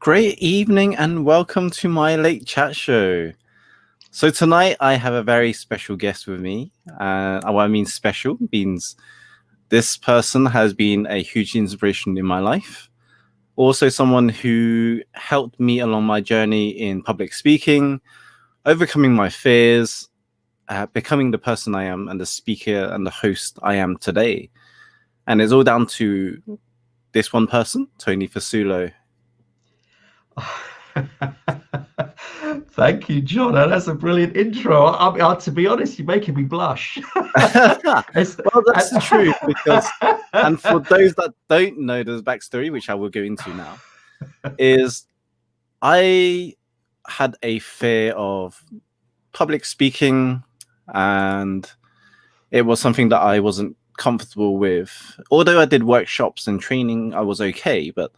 Great evening and welcome to my late chat show. So tonight I have a very special guest with me. What I mean special means this person has been a huge inspiration in my life. Also someone who helped me along my journey in public speaking, overcoming my fears, becoming the person I am and the speaker and the host I am today. And it's all down to this one person, Tony Fasulo. Thank you, Jono. That's a brilliant intro. To be honest, you're making me blush. Well, that's the truth, because, and for those that don't know the backstory, which I will go into now, is I had a fear of public speaking, and it was something that I wasn't comfortable with. Although I did workshops and training, I was okay, but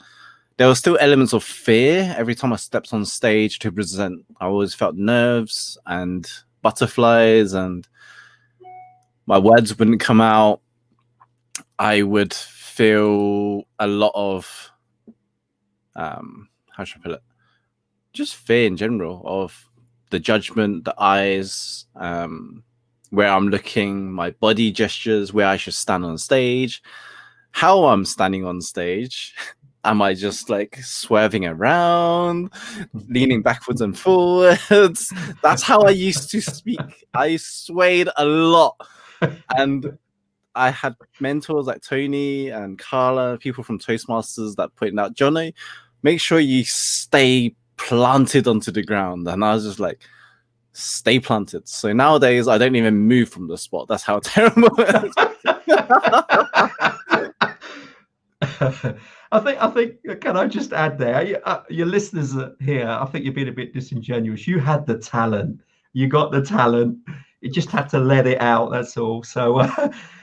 there were still elements of fear every time I stepped on stage to present. I always felt nerves and butterflies, and my words wouldn't come out. I would feel a lot of, how should I put it? Just fear in general of the judgment, the eyes, where I'm looking, my body gestures, where I should stand on stage, how I'm standing on stage. Am I just like swerving around, leaning backwards and forwards? That's how I used to speak. I swayed a lot. And I had mentors like Tony and Carla, people from Toastmasters that pointed out, Jono, make sure you stay planted onto the ground. And I was just like, stay planted. So nowadays, I don't even move from the spot. That's how terrible it is. I think. Can I just add there? Your listeners here, I think you're being a bit disingenuous. You had the talent. You got the talent. You just had to let it out. That's all. So,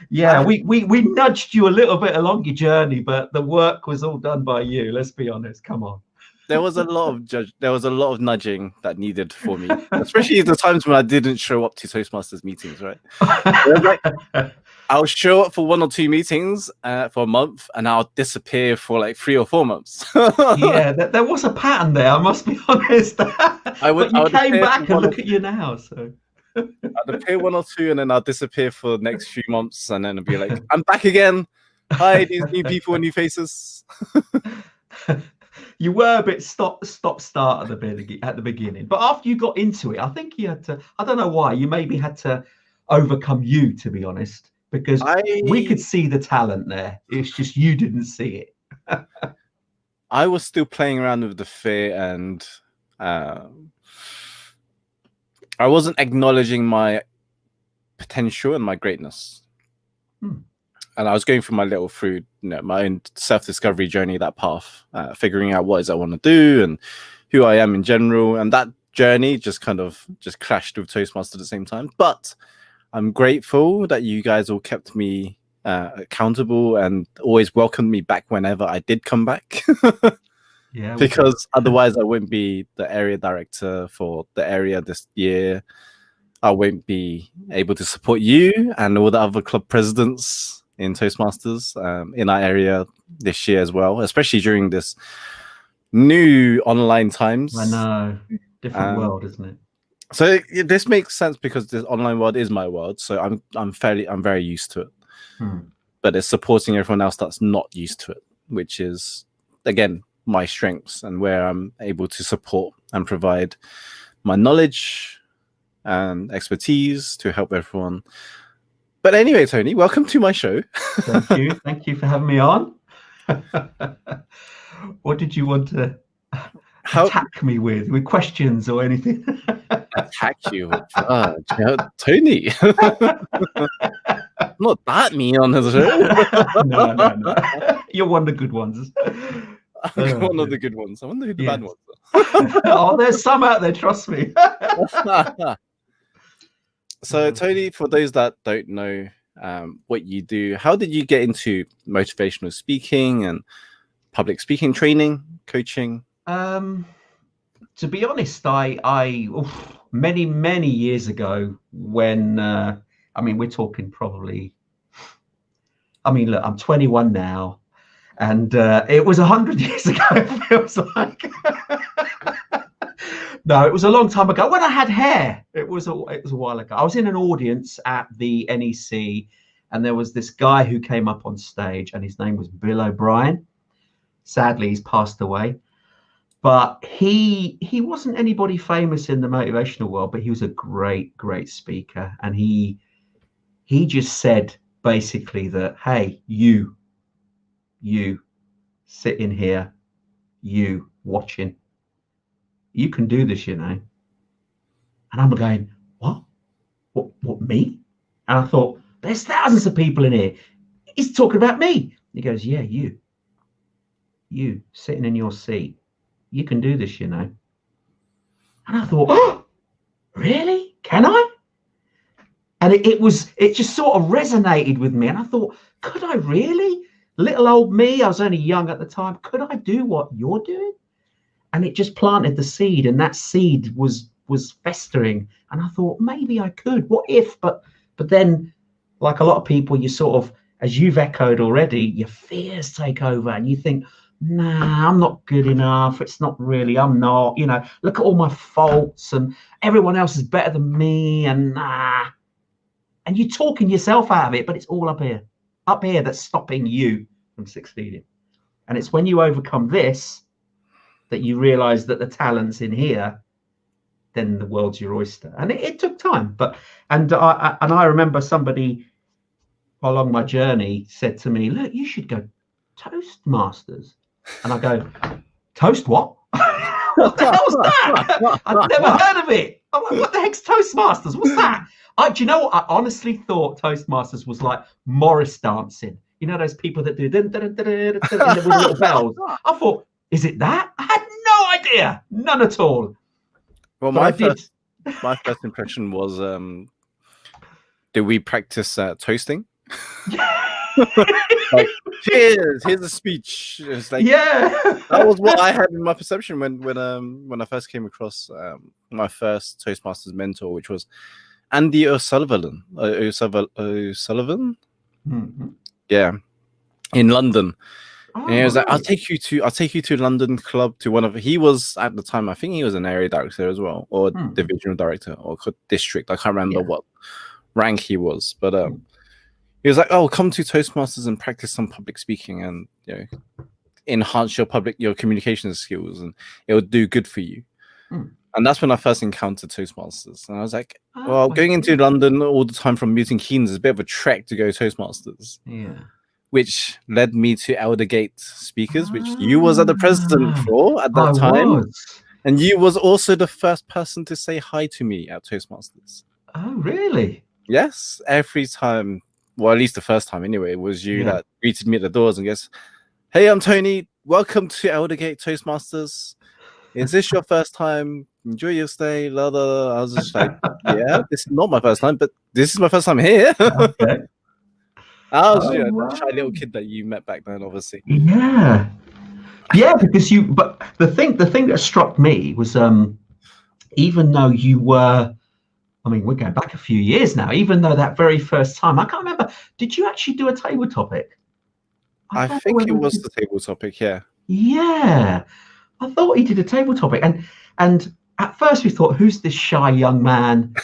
yeah, we nudged you a little bit along your journey, but the work was all done by you. Let's be honest. Come on. There was a lot of nudging that needed for me, especially the times when I didn't show up to Toastmasters meetings. Right? I'll show up for 1 or 2 meetings for a month, and I'll disappear for like 3 or 4 months. Yeah, there was a pattern there. I must be honest. I would came back and look at you now. So I'd appear 1 or 2, and then I'll disappear for the next few months, and then I'll be like, I'm back again. Hi, these new people and new faces. You were a bit stop start at the beginning, but after you got into it, I think you had to. I don't know why. You maybe had to overcome you, to be honest, because we could see the talent there. It's just you didn't see it. I was still playing around with the fear, and I wasn't acknowledging my potential and my greatness. And I was going through my own self-discovery journey, that path, figuring out what it is I want to do and who I am in general. And that journey just clashed with Toastmasters at the same time. But I'm grateful that you guys all kept me accountable and always welcomed me back whenever I did come back. Yeah, because otherwise I wouldn't be the area director for the area this year. I won't be able to support you and all the other club presidents in Toastmasters in our area this year as well, especially during this new online times. I know, different world, isn't it? So this makes sense because this online world is my world, so I'm very used to it. But it's supporting everyone else that's not used to it, which is again my strengths and where I'm able to support and provide my knowledge and expertise to help everyone. But anyway, Tony, welcome to my show. Thank you for having me on. What did you want to attack me with questions or anything? Attack you? Tony. Not that mean on the show. No. You're one of the good ones. I'm one of the good ones. I wonder who the bad ones are. Oh, there's some out there, trust me. So, Tony, for those that don't know what you do, how did you get into motivational speaking and public speaking training, coaching? To be honest, I many years ago when, we're talking probably, look, I'm 21 now. And it was 100 years ago, it feels like. No, it was a long time ago when I had hair. It was a while ago. I was in an audience at the NEC, and there was this guy who came up on stage, and his name was Bill O'Brien. Sadly, he's passed away. But he wasn't anybody famous in the motivational world, but he was a great speaker. And he just said basically that, hey, you sitting here, you watching, you can do this, you know. And I'm going, what, me? And I thought, there's thousands of people in here. He's talking about me. He goes, yeah, you sitting in your seat, you can do this, you know. And I thought, oh, really? Can I? And it just sort of resonated with me. And I thought, could I really? Little old me, I was only young at the time. Could I do what you're doing? And it just planted the seed, and that seed was festering. And I thought, maybe I could. What if? But then, like a lot of people, you sort of, as you've echoed already, your fears take over, and you think, nah, I'm not good enough. It's not really, I'm not, you know, look at all my faults and everyone else is better than me, and nah. And you're talking yourself out of it, but it's all up here that's stopping you from succeeding. And it's when you overcome this that you realize that the talent's in here, then the world's your oyster. And it took time, and I remember somebody along my journey said to me, look, you should go Toastmasters. And I go, Toast what? What the hell's that? I've never heard of it. I'm like, what the heck's Toastmasters? What's that? Do you know what? I honestly thought Toastmasters was like Morris dancing. You know, those people that do with little bells. I thought, is it that? I had no idea. None at all. Well, my first impression was, do we practice toasting? Like, here's a speech. It's like, yeah, that was what I had in my perception when I first came across my first Toastmasters mentor, which was Andy O'Sullivan. O'Sullivan? Mm-hmm. Yeah, in London. Oh, and he was like, I'll take you to London club, to one of, he was at the time, I think he was an area director as well, or divisional director, or district. I can't remember what rank he was, but he was like, oh, come to Toastmasters and practice some public speaking, and you know, enhance your communication skills, and it will do good for you. And that's when I first encountered Toastmasters. And I was like, well, going into London all the time from Milton Keynes is a bit of a trek to go Toastmasters. Yeah. Which led me to Eldergate Speakers, which you was at the president for at that time. And you was also the first person to say hi to me at Toastmasters. Oh, really? Yes. Every time, well, at least the first time anyway, it was you that greeted me at the doors and goes, hey, I'm Tony. Welcome to Eldergate Toastmasters. Is this your first time? Enjoy your stay. La, la, la. I was just like, yeah, this is not my first time, but this is my first time here. Okay. I was that shy little kid that you met back then, obviously. Yeah, because but the thing that struck me was, even though you were, I mean, we're going back a few years now, even though that very first time, I can't remember, did you actually do a table topic? I think it was the table topic, yeah. Yeah, I thought he did a table topic, and at first we thought, who's this shy young man,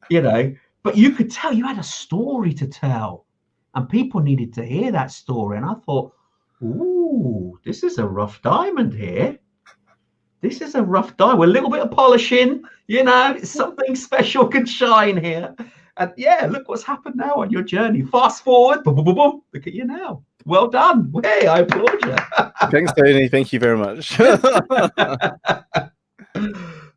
you know, but you could tell you had a story to tell. And people needed to hear that story. And I thought, ooh, this is a rough diamond here. This is a rough diamond. With a little bit of polishing, you know, something special could shine here. And yeah, look what's happened now on your journey. Fast forward, boom, boom, boom, boom. Look at you now. Well done. Hey, I applaud you. Thanks, Tony. Thank you very much.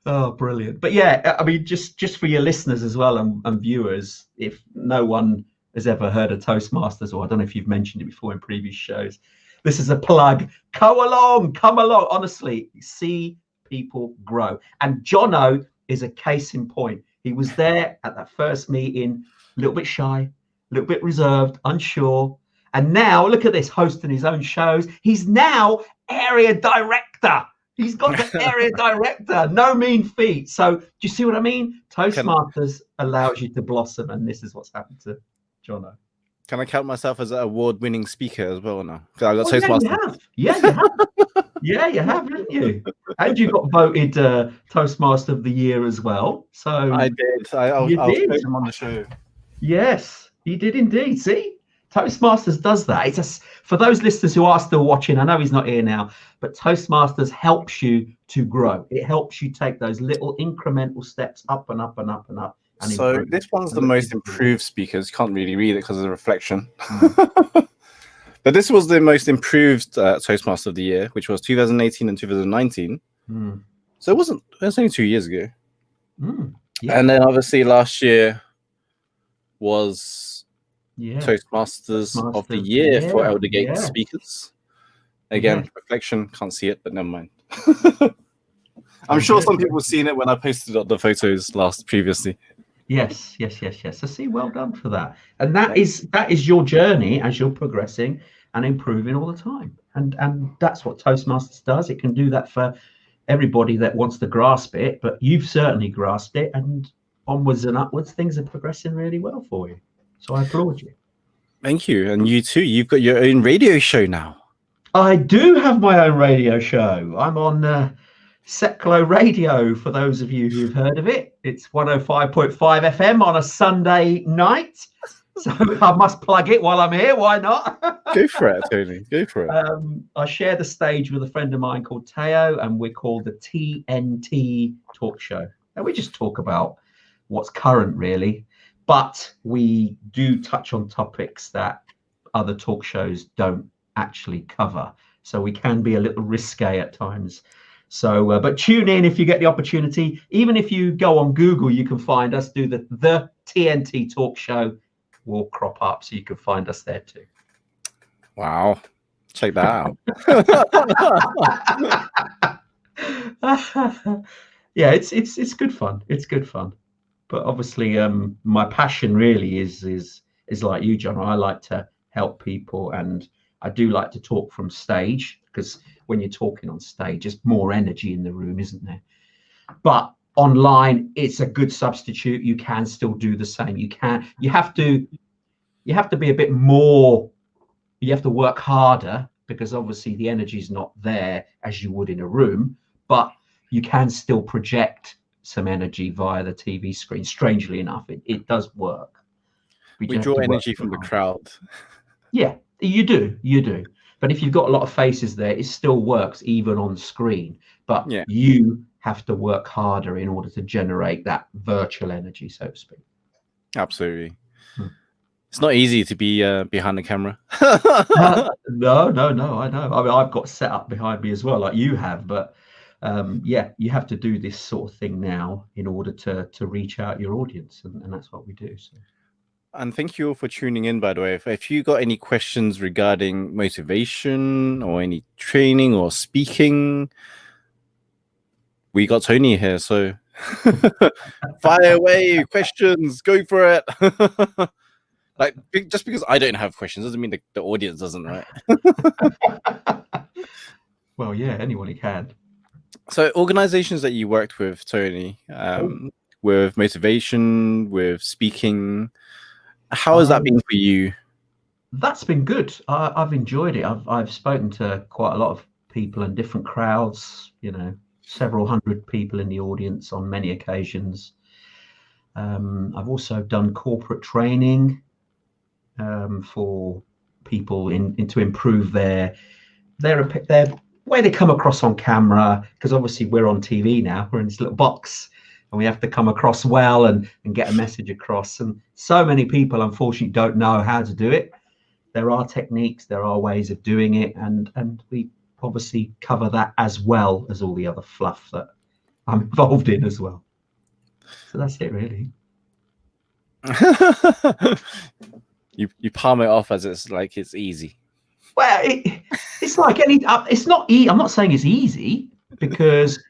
Oh, brilliant. But yeah, I mean, just for your listeners as well, and viewers, if no one has ever heard of Toastmasters, or I don't know if you've mentioned it before in previous shows, this is a plug. Come along. Honestly, see people grow. And Jono is a case in point. He was there at that first meeting, a little bit shy, a little bit reserved, unsure. And now look at this, hosting his own shows. He's now area director. He's got the area director. No mean feat. So do you see what I mean? Toastmasters allows you to blossom, and this is what's happened to Jono. Can I count myself as an award-winning speaker as well now? Because I got Oh yeah, you Toastmasters. have. Yeah, you have. Yeah, you have, haven't you? And you got voted Toastmaster of the Year as well. So I did. you I'll show did. them on the show. Yes, you did indeed. See, Toastmasters does that. For those listeners who are still watching. I know he's not here now, but Toastmasters helps you to grow. It helps you take those little incremental steps up and up and up and up and So improve. this one's And the look, most improved speakers. You can't really read it because of the reflection. Mm. But this was the most improved Toastmaster of the Year, which was 2018 and 2019. Mm. So it was only 2 years ago. Yeah. And then obviously last year was Toastmasters of the Year for Elder Gate speakers. Again, reflection, can't see it, but never mind. I'm sure some people have seen it when I posted up the photos previously. Yes. So see, well done for that. And that is your journey as you're progressing and improving all the time. And that's what Toastmasters does. It can do that for everybody that wants to grasp it, but you've certainly grasped it, and onwards and upwards, things are progressing really well for you. So I applaud you. Thank you. And you too. You've got your own radio show now. I do have my own radio show. I'm on Seclo Radio, for those of you who've heard of it. It's 105.5 FM on a Sunday night. So I must plug it while I'm here. Why not? Go for it, Tony. Go for it. I share the stage with a friend of mine called Teo, and we're called the TNT Talk Show. And we just talk about what's current, really. But we do touch on topics that other talk shows don't actually cover. So we can be a little risque at times. So, but tune in if you get the opportunity. Even if you go on Google, you can find us. Do the TNT Talk Show will crop up, so you can find us there too. Wow, check that out. Yeah, it's good fun. It's good fun. But obviously, my passion really is like you, John. I like to help people, and I do like to talk from stage, because when you're talking on stage, there's more energy in the room, isn't there? But online, it's a good substitute. You can still do the same. You have to be a bit more. You have to work harder, because obviously the energy is not there as you would in a room, but you can still project some energy via the TV screen. Strangely enough, it does work. We draw energy from the crowd. Yeah, you do. But if you've got a lot of faces there, it still works even on screen. But you have to work harder in order to generate that virtual energy, so to speak. Absolutely. It's not easy to be behind the camera. No, I know. I mean, I've got set up behind me as well, like you have. But you have to do this sort of thing now in order to reach out your audience, and that's what we do. So. And thank you all for tuning in, by the way. If you got any questions regarding motivation or any training or speaking, we got Tony here. So fire away, questions, go for it. Like, just because I don't have questions doesn't mean the audience doesn't, right? Well, yeah, anyone can. So organizations that you worked with, Tony, with motivation, with speaking, how has that been for you? That's been good. I've enjoyed it. I've spoken to quite a lot of people in different crowds, several hundred people in the audience on many occasions. I've also done corporate training for people to improve their way they come across on camera, because obviously we're on TV now. We're in this little box, and we have to come across well and get a message across. And so many people, unfortunately, don't know how to do it. There are techniques, there are ways of doing it, and we obviously cover that as well as all the other fluff that I'm involved in as well. So that's it, really. You palm it off as it's like it's easy. Well, it's like it's not. I'm not saying it's easy, because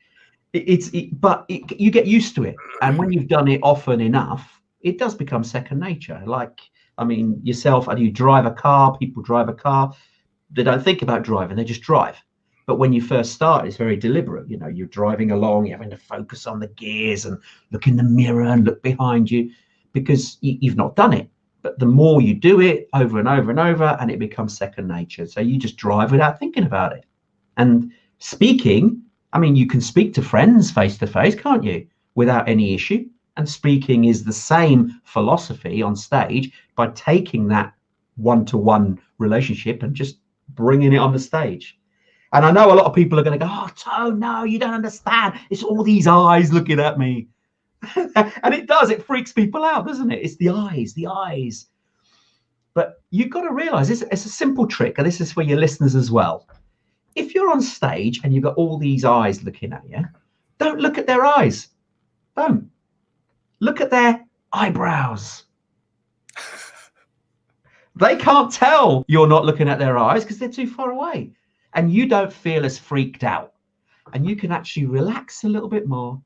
but you get used to it, and when you've done it often enough, it does become second nature. Like, I mean, yourself, and you drive a car. People drive a car. They don't think about driving; they just drive. But when you first start, it's very deliberate. You're driving along, you're having to focus on the gears and look in the mirror and look behind you, because you've not done it. But the more you do it over and over and over, and it becomes second nature. So you just drive without thinking about it. And speaking, I mean, you can speak to friends face to face, can't you, without any issue? And speaking is the same philosophy on stage by taking that one-to-one relationship and just bringing it on the stage. And I know a lot of people are going to go, oh, Tone, no, you don't understand. It's all these eyes looking at me. And it does. It freaks people out, doesn't it? It's the eyes, the eyes. But you've got to realize it's a simple trick. And this is for your listeners as well. If you're on stage and you've got all these eyes looking at you, don't look at their eyes. Don't. Look at their eyebrows. They can't tell you're not looking at their eyes because they're too far away. And you don't feel as freaked out. And you can actually relax a little bit more.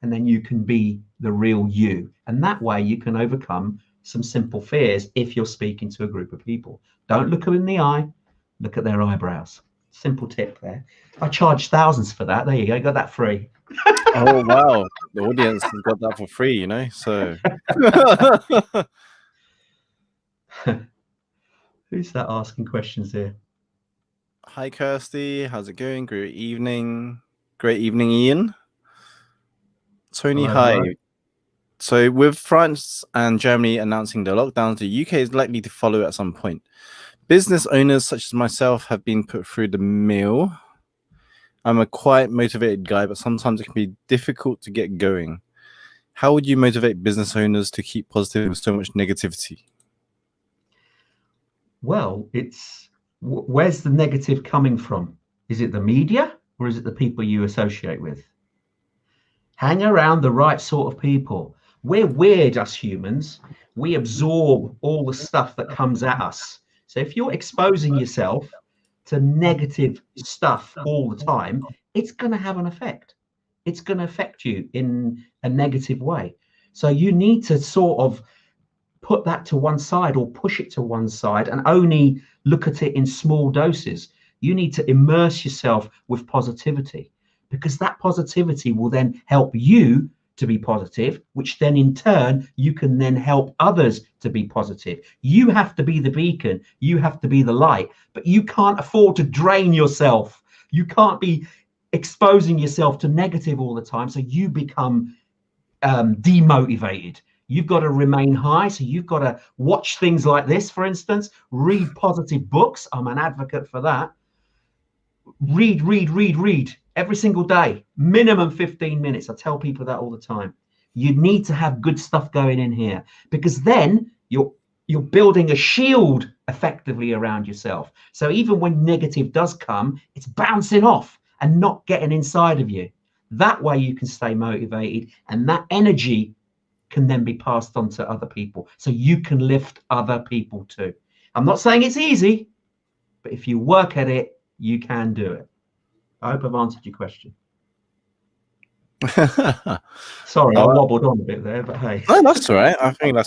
And then you can be the real you. And that way you can overcome some simple fears if you're speaking to a group of people. Don't look them in the eye. Look at their eyebrows. Simple tip there. I charge thousands for that. There you go. Got that free. Oh, wow. The audience has got that for free, you know, so. Who's that asking questions here? Hi, Kirsty. How's it going? Great evening. Great evening, Ian. Tony, Hello, hi. hello. So with France and Germany announcing the lockdowns, the UK is likely to follow at some point. Business owners such as myself have been put through the mill. I'm a quite motivated guy, but sometimes it can be difficult to get going. How would you motivate business owners to keep positive with so much negativity? Well, it's where's the negative coming from? Is it the media or is it the people you associate with? Hang around the right sort of people. We're weird, us humans. We absorb all the stuff that comes at us. So if you're exposing yourself to negative stuff all the time, it's going to have an effect. It's going to affect you in a negative way. So you need to sort of put that to one side or push it to one side and only look at it in small doses. You need to immerse yourself with positivity, because that positivity will then help you to be positive, which then in turn, you can then help others to be positive. You have to be the beacon, you have to be the light, but you can't afford to drain yourself. You can't be exposing yourself to negative all the time, so you become demotivated. You've got to remain high, so you've got to watch things like this, for instance, read positive books. I'm an advocate for that. Read every single day, minimum 15 minutes. I tell people that all the time. You need to have good stuff going in here, because then you're building a shield effectively around yourself. So even when negative does come, it's bouncing off and not getting inside of you. That way you can stay motivated, and that energy can then be passed on to other people, so you can lift other people too. I'm not saying it's easy, but if you work at it, you can do it. I hope I've answered your question. Sorry, I wobbled on a bit there, but hey. No, that's all right. I think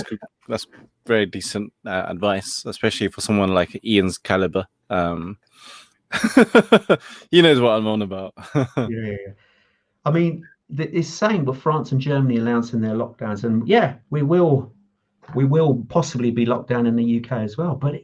that's very decent advice, especially for someone like Ian's caliber. He knows what I'm on about. Yeah. I mean, it's saying with France and Germany announcing their lockdowns, and yeah, we will possibly be locked down in the UK as well. But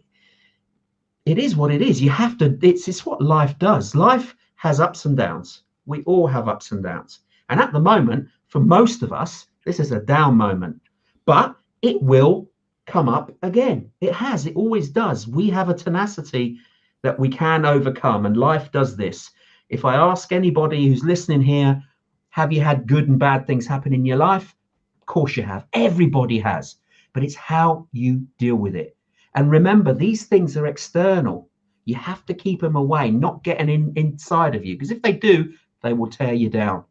it is what it is. You have to. It's what life does. Life has ups and downs. We all have ups and downs. And at the moment, for most of us, this is a down moment. But it will come up again. It has. It always does. We have a tenacity that we can overcome, and life does this. If I ask anybody who's listening here, have you had good and bad things happen in your life? Of course you have. Everybody has. But it's how you deal with it. And remember, these things are external. You have to keep them away, not getting inside of you, because if they do, they will tear you down.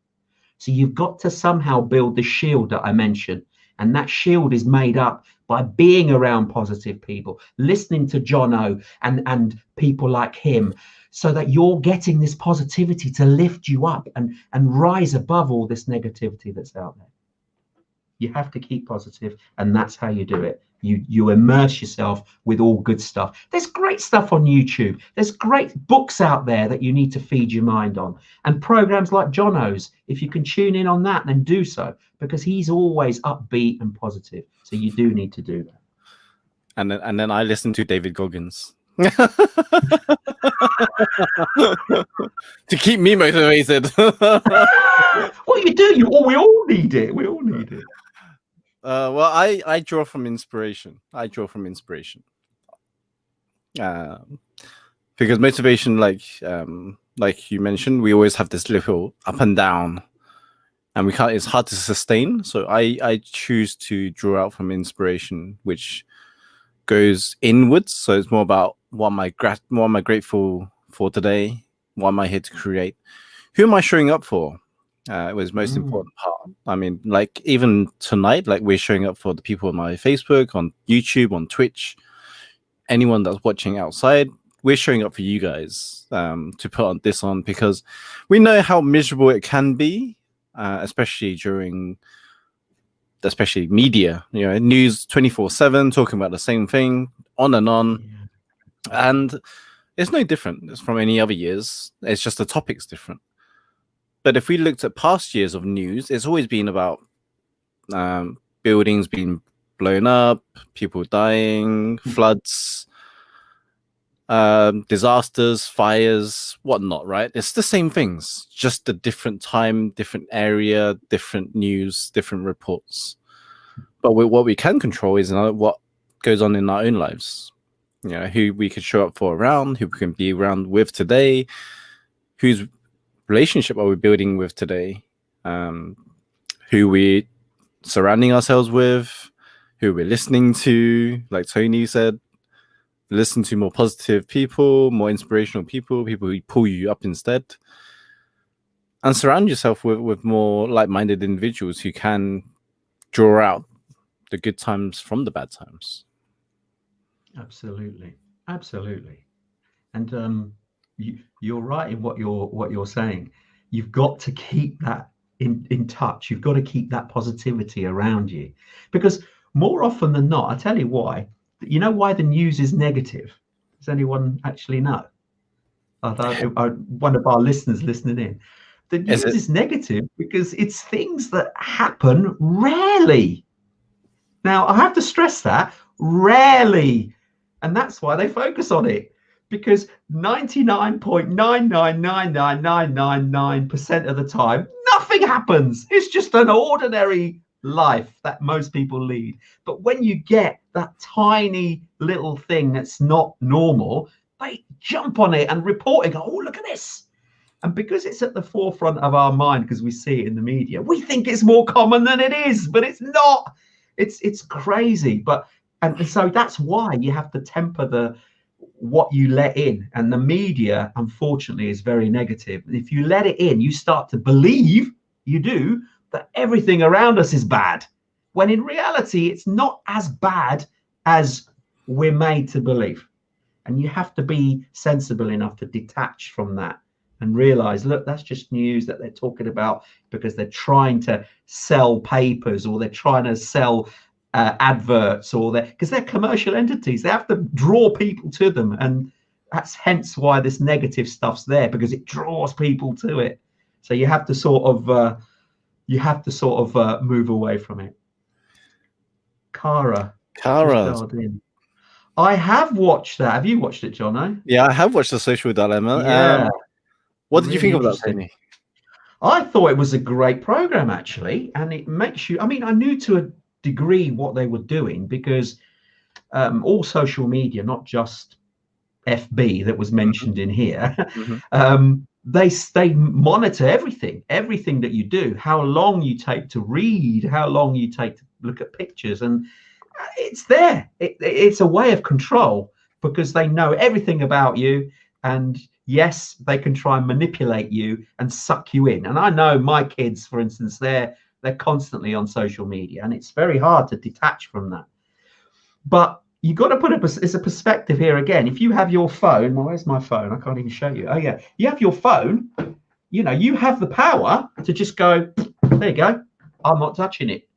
So you've got to somehow build the shield that I mentioned. And that shield is made up by being around positive people, listening to Jono and people like him, so that you're getting this positivity to lift you up and rise above all this negativity that's out there. You have to keep positive, and that's how you do it. You immerse yourself with all good stuff. There's great stuff on YouTube. There's great books out there that you need to feed your mind on, and programs like Jono's. If you can tune in on that, then do so, because he's always upbeat and positive. So you do need to do that. and then I listen to David Goggins to keep me motivated. What you do, we all need it. We all need it. Well, I draw from inspiration. Because motivation, like you mentioned, we always have this little up and down, and we can't. It's hard to sustain. So I choose to draw out from inspiration, which goes inwards. So it's more about what am I grateful for today? What am I here to create? Who am I showing up for? It was the most important part. I mean, like even tonight, like we're showing up for the people on my Facebook, on YouTube, on Twitch, anyone that's watching outside. We're showing up for you guys to put on this on, because we know how miserable it can be, especially media, news 24/7, talking about the same thing on and on. Yeah. And it's no different. It's from any other years. It's just the topic's different. But if we looked at past years of news, it's always been about buildings being blown up, people dying, floods, disasters, fires, whatnot, right? It's the same things, just a different time, different area, different news, different reports. But what we can control is what goes on in our own lives. Who we can show up for around, who we can be around with today, whose relationship are we building with today, who we surrounding ourselves with, who we're listening to. Like Tony said, listen to more positive people, more inspirational people who pull you up instead, and surround yourself with more like-minded individuals who can draw out the good times from the bad times. Absolutely. And you're right in what you're saying. You've got to keep that in touch. You've got to keep that positivity around you, because more often than not, I tell you why. You know why the news is negative? Does anyone actually know? One of our listeners listening in. The news is negative because it's things that happen rarely. Now, I have to stress that, rarely. And that's why they focus on it, because 99.9999999% of the time, nothing happens. It's just an ordinary life that most people lead. But when you get that tiny little thing that's not normal, they jump on it and report it. Go, oh, look at this. And because it's at the forefront of our mind, because we see it in the media, we think it's more common than it is, but it's not. It's crazy. And so that's why you have to temper what you let in. And the media, unfortunately, is very negative. If you let it in, you start to believe, you do, that everything around us is bad, when in reality, it's not as bad as we're made to believe. And you have to be sensible enough to detach from that and realize, look, that's just news that they're talking about because they're trying to sell papers, or they're trying to sell adverts, or because they're commercial entities. They have to draw people to them. And that's hence why this negative stuff's there, because it draws people to it. So you have to sort of move away from it. Kara. I have watched that. Have you watched it, Jono? Yeah, I have watched The Social Dilemma. Yeah. What did you think of that, Tony? I thought it was a great program, actually, and it makes you. I mean, I knew to a degree what they were doing, because all social media, not just FB that was mentioned in here, they monitor everything that you do, how long you take to read, how long you take to look at pictures, and it's there. It's a way of control, because they know everything about you. And yes, they can try and manipulate you and suck you in. And I know my kids, for instance, they're constantly on social media, and it's very hard to detach from that. But you got to put it's a perspective here again. If you have your phone, well, where's my phone? I can't even show you. Oh yeah, you have your phone. You have the power to just go, there you go, I'm not touching it.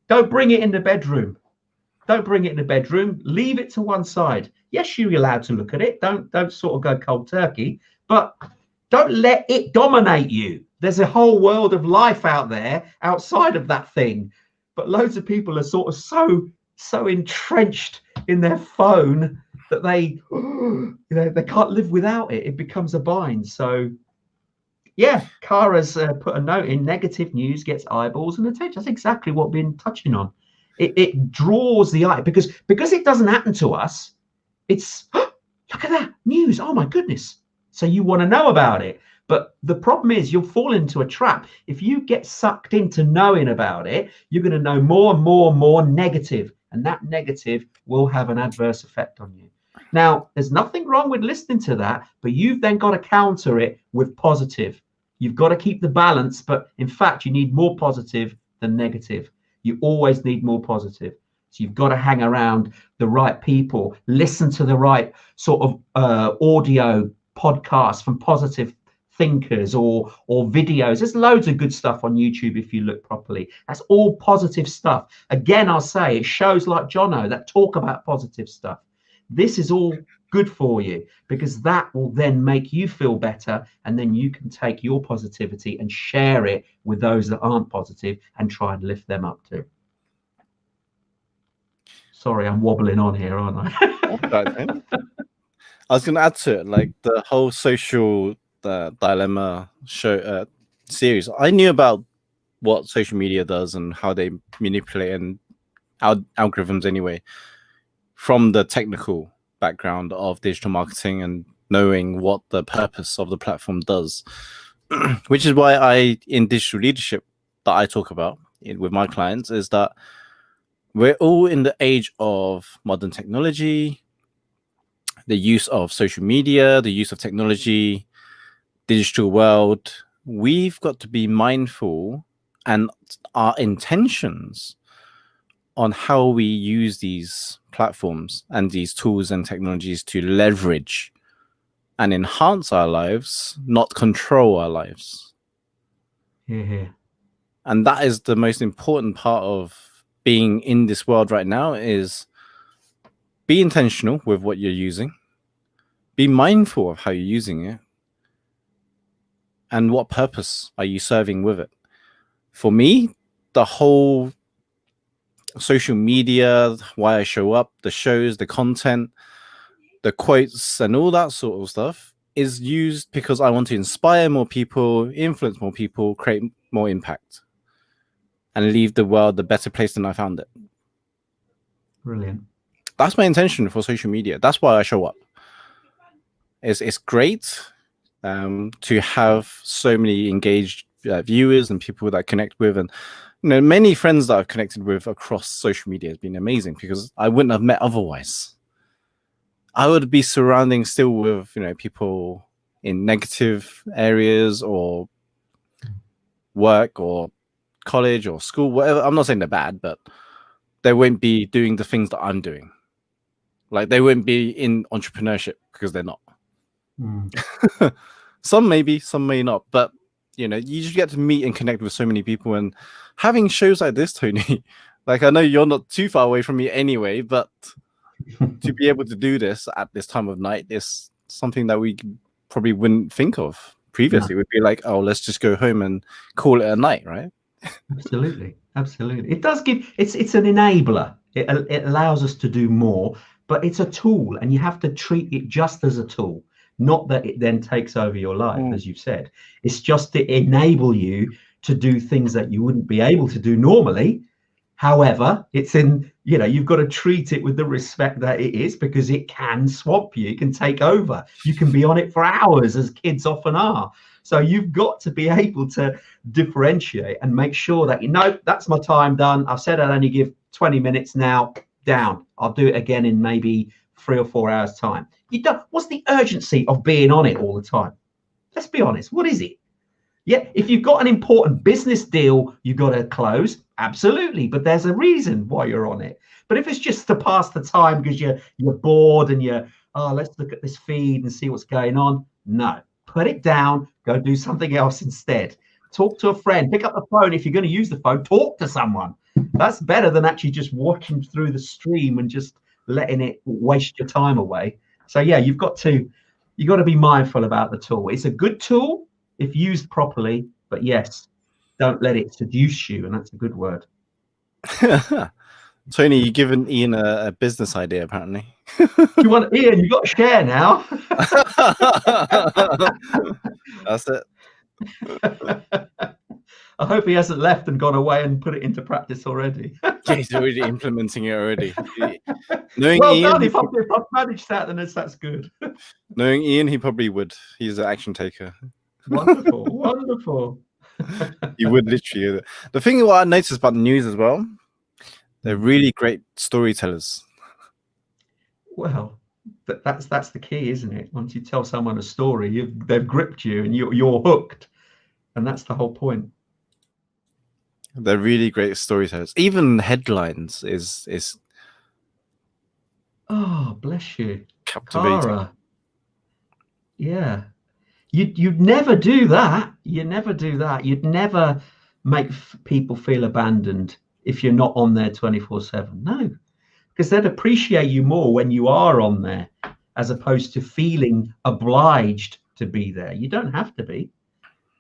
Don't bring it in the bedroom. Leave it to one side. Yes, you're allowed to look at it. Don't sort of go cold turkey, but don't let it dominate you. There's a whole world of life out there outside of that thing. But loads of people are sort of so entrenched in their phone that they they can't live without it. It becomes a bind. So yeah, Kara's put a note in: negative news gets eyeballs and attention. That's exactly what we've been touching on. It draws the eye because it doesn't happen to us. It's look at that news. Oh my goodness. So you want to know about it. But the problem is you'll fall into a trap. If you get sucked into knowing about it, you're going to know more and more and more negative, and that negative will have an adverse effect on you. Now, there's nothing wrong with listening to that, but you've then got to counter it with positive. You've got to keep the balance, but in fact, you need more positive than negative. You always need more positive. So you've got to hang around the right people, listen to the right sort of audio podcasts from positive thinkers or videos. There's loads of good stuff on YouTube if you look properly. That's all positive stuff. Again, I'll say it shows like Jono that talk about positive stuff. This is all good for you because that will then make you feel better, and then you can take your positivity and share it with those that aren't positive and try and lift them up too. Sorry, I'm wobbling on here, aren't I? I was going to add to it, like the whole social dilemma show series. I knew about what social media does and how they manipulate and algorithms anyway, from the technical background of digital marketing and knowing what the purpose of the platform does, which is why in digital leadership that I talk about with my clients is that we're all in the age of modern technology, the use of social media, the use of technology, digital world. We've got to be mindful and our intentions on how we use these platforms and these tools and technologies to leverage and enhance our lives, not control our lives. Yeah. And that is the most important part of being in this world right now, is be intentional with what you're using, be mindful of how you're using it, and what purpose are you serving with it. For me, the whole social media, why I show up, the shows, the content, the quotes, and all that sort of stuff is used because I want to inspire more people, influence more people, create more impact, and leave the world a better place than I found it. Brilliant. That's my intention for social media. That's why I show up. It's great to have so many engaged viewers and people that I connect with, and many friends that I've connected with across social media has been amazing because I wouldn't have met otherwise. I would be surrounding still with people in negative areas or work or college or school, whatever. I'm not saying they're bad, but they won't be doing the things that I'm doing. Like they won't be in entrepreneurship because they're not. Some maybe, some may not, but you just get to meet and connect with so many people, and having shows like this, Tony, like I know you're not too far away from me anyway, but to be able to do this at this time of night is something that we probably wouldn't think of previously. We'd be like, oh, let's just go home and call it a night, right? Absolutely. It does give, it's an enabler. It allows us to do more, but it's a tool, and you have to treat it just as a tool, not that it then takes over your life, as you've said. It's just to enable you to do things that you wouldn't be able to do normally. However, it's in, you've got to treat it with the respect that it is, because it can swamp you, it can take over. You can be on it for hours, as kids often are. So you've got to be able to differentiate and make sure that, that's my time done. I've said I'd only give 20 minutes now, down. I'll do it again in maybe 3 or 4 hours time. What's the urgency of being on it all the time? Let's be honest. What is it? Yeah, if you've got an important business deal you've got to close, absolutely, but there's a reason why you're on it. But if it's just to pass the time because you're bored and let's look at this feed and see what's going on, no, put it down, go do something else instead. Talk to a friend, pick up the phone. If you're going to use the phone, talk to someone. That's better than actually just watching through the stream and just letting it waste your time away. So yeah, you've got to be mindful about the tool. It's a good tool if used properly, but yes, don't let it seduce you, and that's a good word. Tony, you've given Ian a business idea, apparently. Do you want Ian? You got to share now. That's it. I hope he hasn't left and gone away and put it into practice already. Yeah, he's already implementing it already. Knowing Well Ian, done. If I've managed that, then that's good. knowing Ian, he probably would. He's an action taker. Wonderful, wonderful. He would literally. The thing what I noticed about the news as well, they're really great storytellers. Well, that's the key, isn't it? Once you tell someone a story, they've gripped you and you're hooked, and that's the whole point. They're really great storytellers. Even headlines is Oh, bless you, captivating. Cara. Yeah, you'd never do that. You never do that. You'd never make people feel abandoned if you're not on there 24/7. No, because they'd appreciate you more when you are on there, as opposed to feeling obliged to be there. You don't have to be.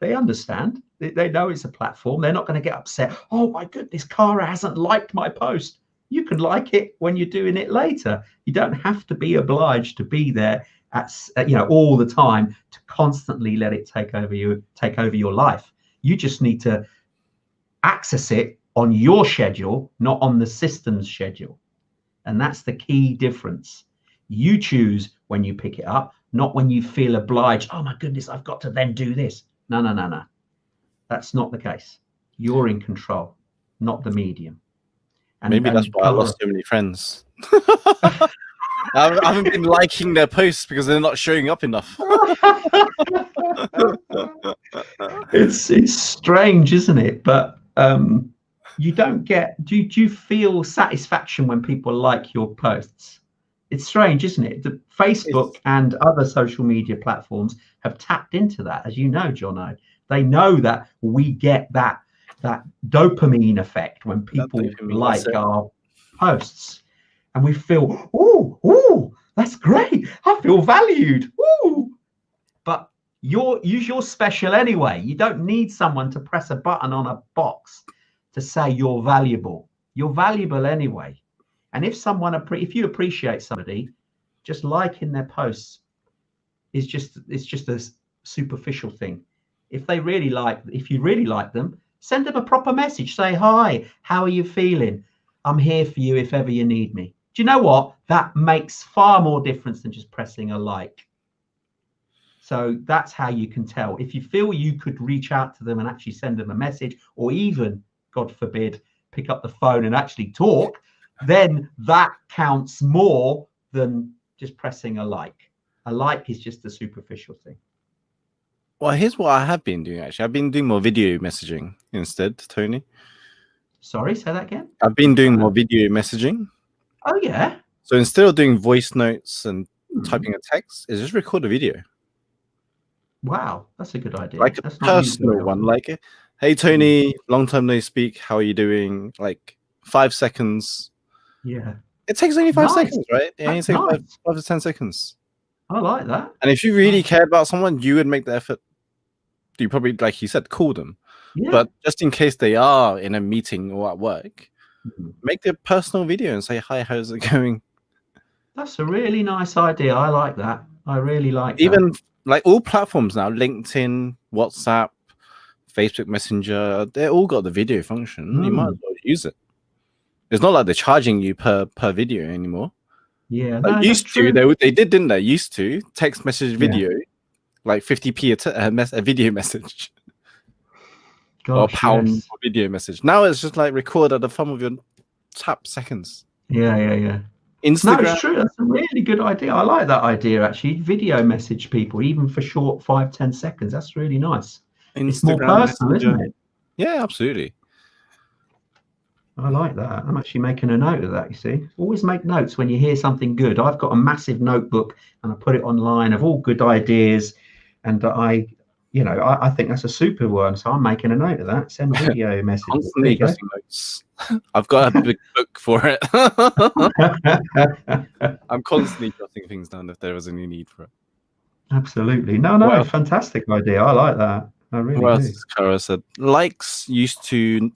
They understand. They know it's a platform. They're not going to get upset. Oh my goodness, Cara hasn't liked my post. You can like it when you're doing it later. You don't have to be obliged to be there all the time, to constantly let it take over your life. You just need to access it on your schedule, not on the system's schedule. And that's the key difference. You choose when you pick it up, not when you feel obliged. Oh my goodness, I've got to then do this. No. That's not the case. You're in control, not the medium. Maybe that's why I lost so many friends. I haven't been liking their posts because they're not showing up enough. It's strange, isn't it? But you don't get. Do you feel satisfaction when people like your posts? It's strange, isn't it? The Facebook and other social media platforms have tapped into that, as you know, Jono. They know that we get that dopamine effect when people like our posts, and we feel, oh, that's great. I feel valued. Ooh. But you're special anyway. You don't need someone to press a button on a box to say you're valuable. You're valuable anyway. And if you appreciate somebody, just liking their posts is just a superficial thing. If you really like them, send them a proper message. Say, hi, how are you feeling? I'm here for you if ever you need me. Do you know what? That makes far more difference than just pressing a like. So that's how you can tell. If you feel you could reach out to them and actually send them a message, or even, God forbid, pick up the phone and actually talk, then that counts more than just pressing a like. A like is just a superficial thing. Well, here's what I have been doing, actually. I've been doing more video messaging instead, Tony. Sorry, say that again? I've been doing more video messaging. Oh, yeah? So instead of doing voice notes and typing a text, is just record a video. Wow, that's a good idea. Like a personal one, like, hey, Tony, long time no speak. How are you doing? Like 5 seconds. Yeah. It takes only 5 seconds, right? It only takes 5 to 10 seconds. I like that. And if you really care about someone, you would make the effort. You probably, like you said, call them. Yeah. But just in case they are in a meeting or at work, make the personal video and say, hi, how's it going? That's a really nice idea. I like that. I really like Even like all platforms now, LinkedIn, WhatsApp, Facebook Messenger, they all got the video function. You might as well use it. It's not like they're charging you per video anymore. Yeah, like used to. They did, didn't they? Used to text message video, like 50p a video message. Gosh, or pound for video message. Now it's just like record at the thumb of your tap seconds. Yeah. Instagram. No, it's true. That's a really good idea. I like that idea, actually. Video message people, even for short 5-10 seconds. That's really nice. Instagram, it's more personal, Messenger. Isn't it? Yeah, absolutely. I like that. I'm actually making a note of that, you see. Always make notes when you hear something good. I've got a massive notebook and I put it online of all good ideas. And I think that's a super one. So I'm making a note of that. Send video messages. Constantly jotting notes. I've got a big book for it. I'm constantly jotting things down if there was any need for it. Absolutely. No, fantastic idea. I like that. I really do. As Cara said, likes used to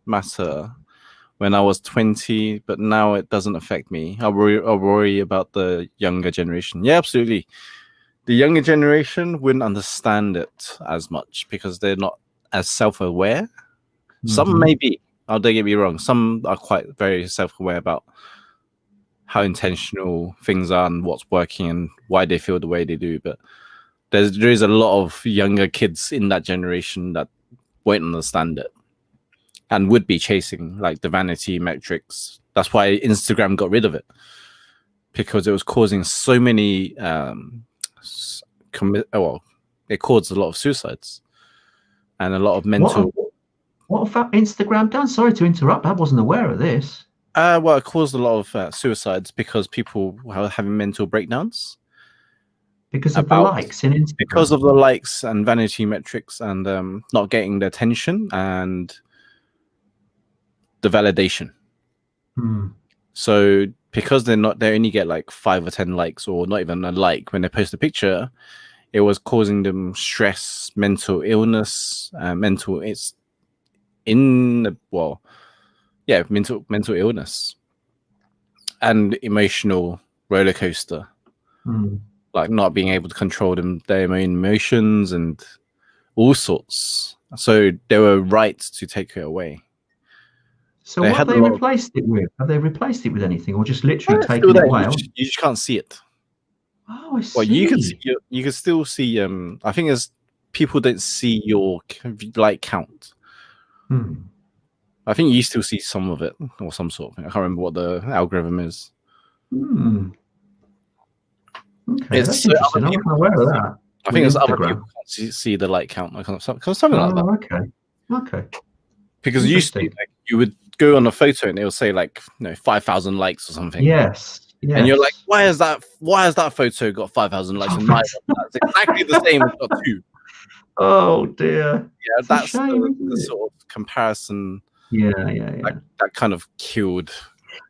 matter when I was 20, but now it doesn't affect me. I worry about the younger generation. Yeah, absolutely. The younger generation wouldn't understand it as much because they're not as self-aware. Some may be. Oh, don't get me wrong. Some are quite very self-aware about how intentional things are and what's working and why they feel the way they do. But there is a lot of younger kids in that generation that won't understand it and would be chasing like the vanity metrics. That's why Instagram got rid of it, because it was causing so many it caused a lot of suicides and a lot of mental. What have Instagram done? Sorry to interrupt. I wasn't aware of this. Well, it caused a lot of suicides because people were having mental breakdowns because of the likes in Instagram. Because of the likes and vanity metrics and not getting the attention and the validation. So because they only get like 5 or 10 likes or not even a like when they post a picture, it was causing them stress, mental illness, mental illness and emotional roller coaster. Like not being able to control their own emotions and all sorts. So they were right to take it away. So what have they replaced it with? Have they replaced it with anything, or just literally taken it away? You just can't see it. Oh, I see. Well, you can still see. I think as people don't see your like count. I think you still see some of it or some sort of thing. I can't remember what the algorithm is. Okay, that's interesting. I wasn't aware of that. I think it's other people can't see the like count, something like that. Okay. Because you would go on a photo and it will say 5,000 likes or something. Yes. And you're like, why has that photo got 5,000 likes and mine that's exactly the same as got 2? Oh dear. Yeah, that's the sort of comparison. Yeah. That kind of killed.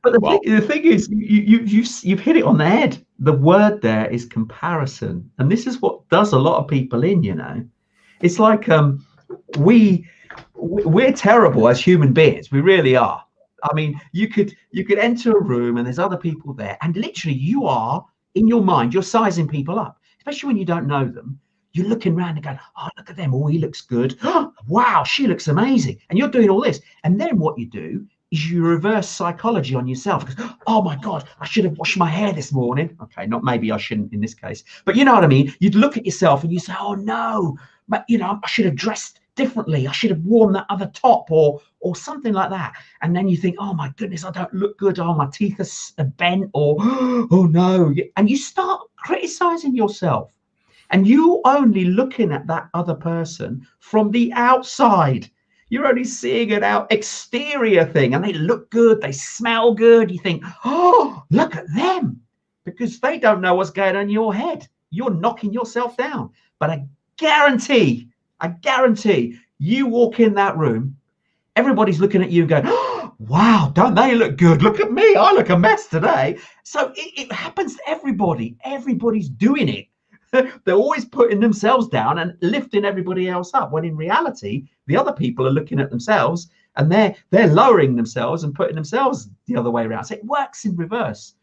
But the thing is, you've hit it on the head. The word there is comparison, and this is what does a lot of people in. It's like we're terrible as human beings. We really are. I mean, you could enter a room and there's other people there, and literally you are in your mind, you're sizing people up, especially when you don't know them. You're looking around and going, oh, look at them. Oh, he looks good. Oh, wow, she looks amazing. And you're doing all this. And then what you do is you reverse psychology on yourself. Oh my God, I should have washed my hair this morning. Okay, maybe I shouldn't in this case, but you know what I mean? You'd look at yourself and you say, oh no, but I should have dressed differently. I should have worn that other top or something like that. And then you think, oh my goodness, I don't look good. Oh, my teeth are bent, or oh no. And you start criticizing yourself. And you only looking at that other person from the outside. You're only seeing an exterior thing, and they look good, they smell good. You think, oh, look at them, because they don't know what's going on in your head. You're knocking yourself down. But I guarantee, you walk in that room, everybody's looking at you going, oh, wow, don't they look good? Look at me, I look a mess today. So it happens to everybody. Everybody's doing it. They're always putting themselves down and lifting everybody else up, when in reality, the other people are looking at themselves and they're lowering themselves and putting themselves the other way around. So it works in reverse.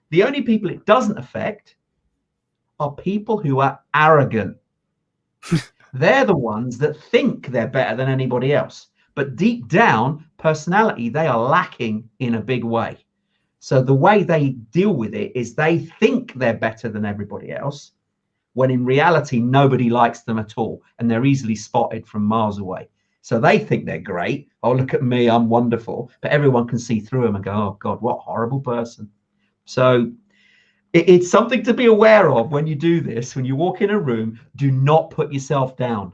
The only people it doesn't affect are people who are arrogant. They're the ones that think they're better than anybody else. But deep down, personality, they are lacking in a big way. So the way they deal with it is they think they're better than everybody else, when in reality, nobody likes them at all. And they're easily spotted from miles away. So they think they're great. Oh, look at me, I'm wonderful. But everyone can see through them and go, oh God, what a horrible person. So it's something to be aware of when you do this. When you walk in a room, do not put yourself down,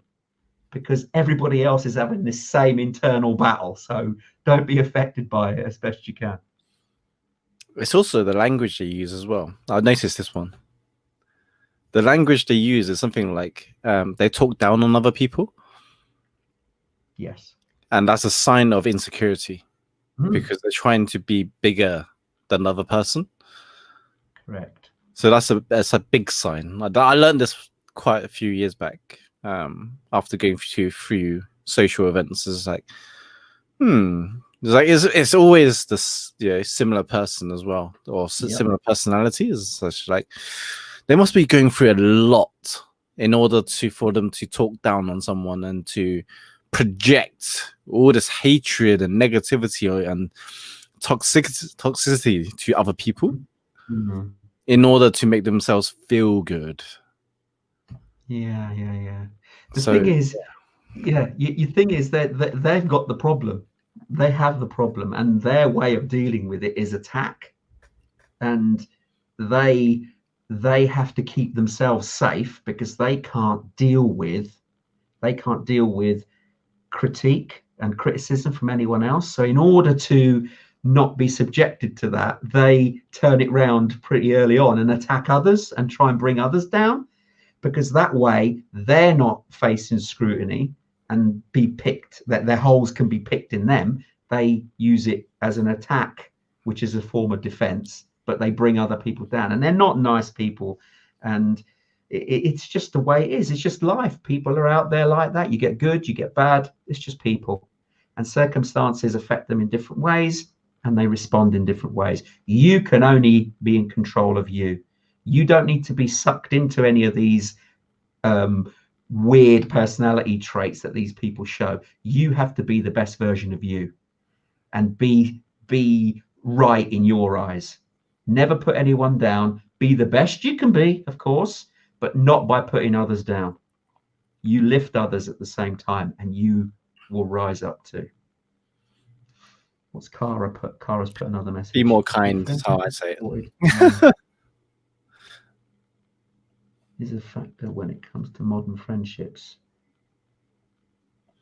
because everybody else is having this same internal battle. So don't be affected by it as best you can. It's also the language they use as well. I noticed this one. The language they use is something like they talk down on other people. Yes. And that's a sign of insecurity, because they're trying to be bigger than the other person. Correct. So that's a big sign. I learned this quite a few years back after going through social events. It's like, It's like it's always this similar person as well, or Yep. similar personalities. Such like they must be going through a lot in order for them to talk down on someone and to project all this hatred and negativity and toxicity to other people in order to make themselves feel good. Yeah. The thing is, your thing is that they've got the problem. They have the problem, and their way of dealing with it is attack. And they have to keep themselves safe because they can't deal with critique and criticism from anyone else. So in order to not be subjected to that, they turn it round pretty early on and attack others and try and bring others down, because that way they're not facing scrutiny and be picked, that their holes can be picked in them. They use it as an attack, which is a form of defense, but they bring other people down, and they're not nice people. And it's just the way it is. It's just life. People are out there like that. You get good, you get bad. It's just people, and circumstances affect them in different ways, and they respond in different ways. You can only be in control of you. You don't need to be sucked into any of these weird personality traits that these people show. You have to be the best version of you and be right in your eyes. Never put anyone down. Be the best you can be, of course, but not by putting others down. You lift others at the same time, and you will rise up too. What's Cara put? Cara's put another message. Be more kind, is how I say it. Is a factor when it comes to modern friendships.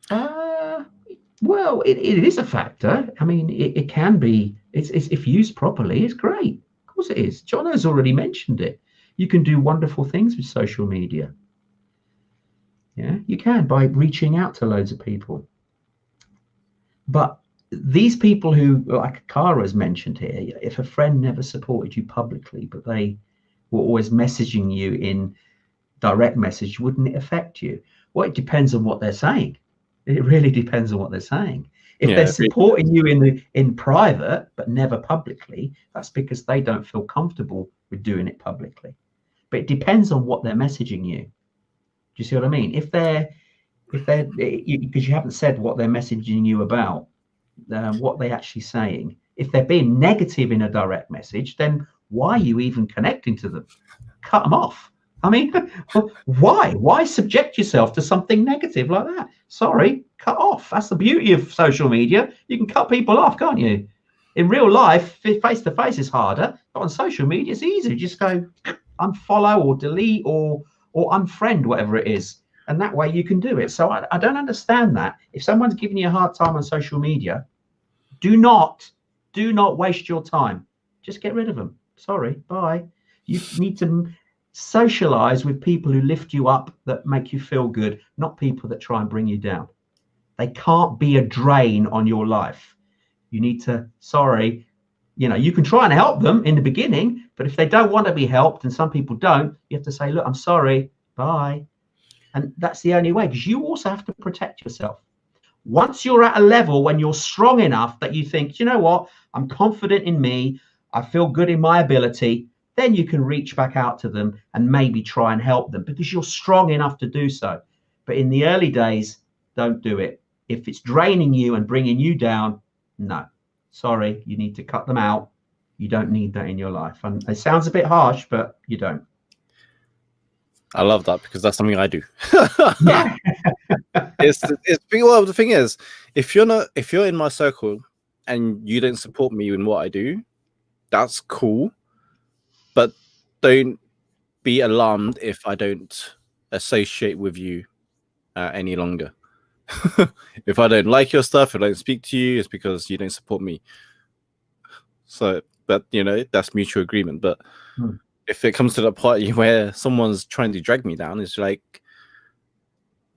Well, it is a factor. I mean, it can be. It's if used properly, it's great. Of course it is. Jono's already mentioned it. You can do wonderful things with social media. Yeah, you can, by reaching out to loads of people. But these people who, like Kara's mentioned here, if a friend never supported you publicly, but they were always messaging you in direct message, wouldn't it affect you? Well, it depends on what they're saying. It really depends on what they're saying. If they're supporting you in private but never publicly, that's because they don't feel comfortable with doing it publicly. But it depends on what they're messaging you. Do you see what I mean? If they're because you haven't said what they're messaging you about, what they're actually saying. If they're being negative in a direct message, then why are you even connecting to them? Cut them off. I mean, why subject yourself to something negative like that? Sorry, cut off. That's the beauty of social media. You can cut people off, can't you? In real life, face to face is harder, but on social media, it's easy. Just go unfollow or delete or unfriend, whatever it is. And that way you can do it. So I don't understand that. If someone's giving you a hard time on social media, do not waste your time. Just get rid of them. Sorry, bye. You need to socialize with people who lift you up, that make you feel good, not people that try and bring you down. They can't be a drain on your life. You need to, you can try and help them in the beginning, but if they don't want to be helped, and some people don't, you have to say, look, I'm sorry, bye. And that's the only way, because you also have to protect yourself. Once you're at a level when you're strong enough that you think, you know what, I'm confident in me, I feel good in my ability, then you can reach back out to them and maybe try and help them, because you're strong enough to do so. But in the early days, don't do it. If it's draining you and bringing you down, no, sorry, you need to cut them out. You don't need that in your life. And it sounds a bit harsh, but you don't. I love that, because that's something I do. Yeah. Well, the thing is, if you're in my circle and you don't support me in what I do, that's cool. But don't be alarmed if I don't associate with you any longer. If I don't like your stuff, if I don't speak to you, it's because you don't support me. So, but that's mutual agreement. But if it comes to the party where someone's trying to drag me down, it's like,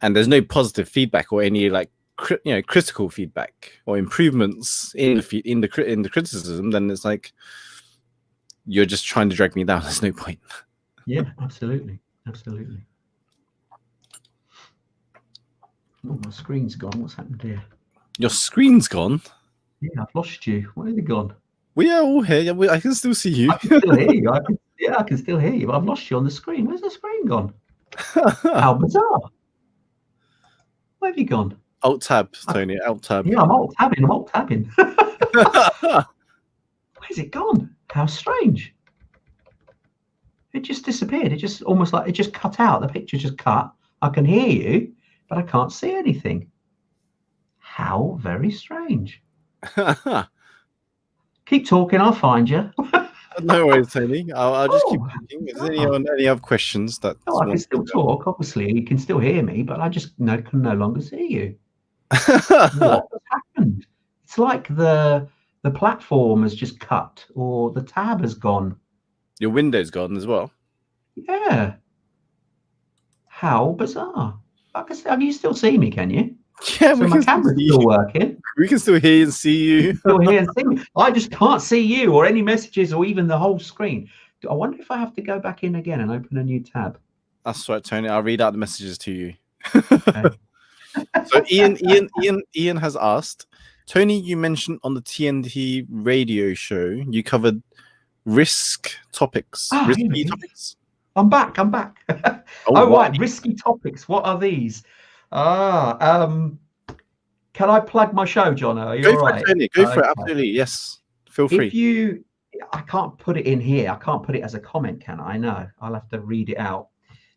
and there's no positive feedback or any critical feedback or improvements in the criticism, then it's like you're just trying to drag me down. There's no point. Yeah, absolutely. Oh, my screen's gone. What's happened here? Your screen's gone? Yeah, I've lost you. Where have you gone? We are all here. Yeah, I can still see you. I can still hear you. I can still hear you, but I've lost you on the screen. Where's the screen gone? How bizarre. Where have you gone? Alt tab, Tony. Alt tab. Yeah, I'm alt tabbing. I'm alt tabbing. Where's it gone? How strange. It just disappeared. It just almost like it just cut out. The picture just cut. I can hear you, but I can't see anything. How very strange. Keep talking. I'll find you. No worries, Tony. I'll just keep Oh, thinking. Is there any other questions that? no, I can still talk. Obviously, you can still hear me, but I just can no longer see you. What has happened? It's like the platform has just cut, or the tab has gone. Your window's gone as well. Yeah. How bizarre. Like I said, you still see me, can you? Yeah, so my camera's still working. We can still hear and see you. Still hear and see me. I just can't see you or any messages or even the whole screen. I wonder if I have to go back in again and open a new tab. That's right, Tony. I'll read out the messages to you. Okay. So Ian has asked, Tony, you mentioned on the TNT radio show you covered risky topics. I'm back. Right, risky topics. What are these? Can I plug my show, Jono? Are you all right? Go for it. Absolutely, yes. Feel free. I can't put it in here. I can't put it as a comment, can I? No, I'll have to read it out.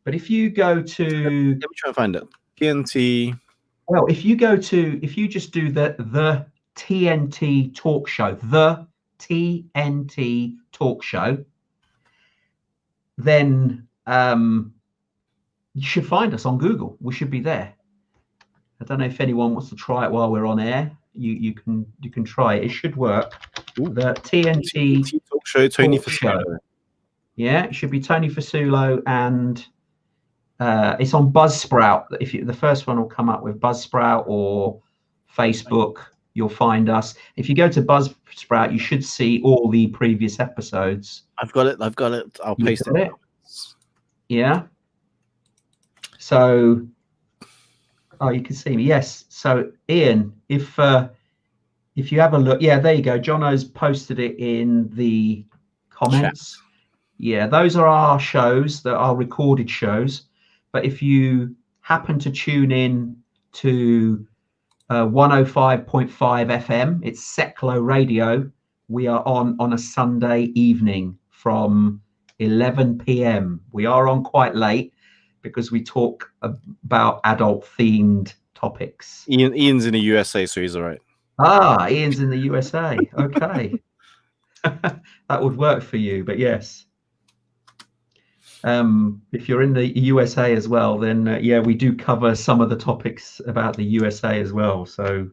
But if you go to, let me try and find it. TNT. Well, if you just do the TNT talk show, the TNT talk show, then you should find us on Google. We should be there. I don't know if anyone wants to try it while we're on air. You can try it. It should work. Ooh. The TNT talk show, Tony Fasulo. Yeah, it should be Tony Fasulo, and it's on Buzzsprout. The first one will come up with Buzzsprout or Facebook. You'll find us. If you go to Buzzsprout, you should see all the previous episodes. I've got it. I'll paste it. Yeah. So, you can see me. Yes. So, Ian, if you have a look, yeah, there you go. Jono's posted it in the comments. Chat. Yeah, those are our shows, that are recorded shows. But if you happen to tune in to 105.5 FM, it's Seclo Radio. We are on a Sunday evening from 11 p.m. We are on quite late because we talk about adult-themed topics. Ian's in the USA, so he's all right. Ian's in the USA. Okay. That would work for you, but yes. If you're in the USA as well, then yeah, we do cover some of the topics about the USA as well. So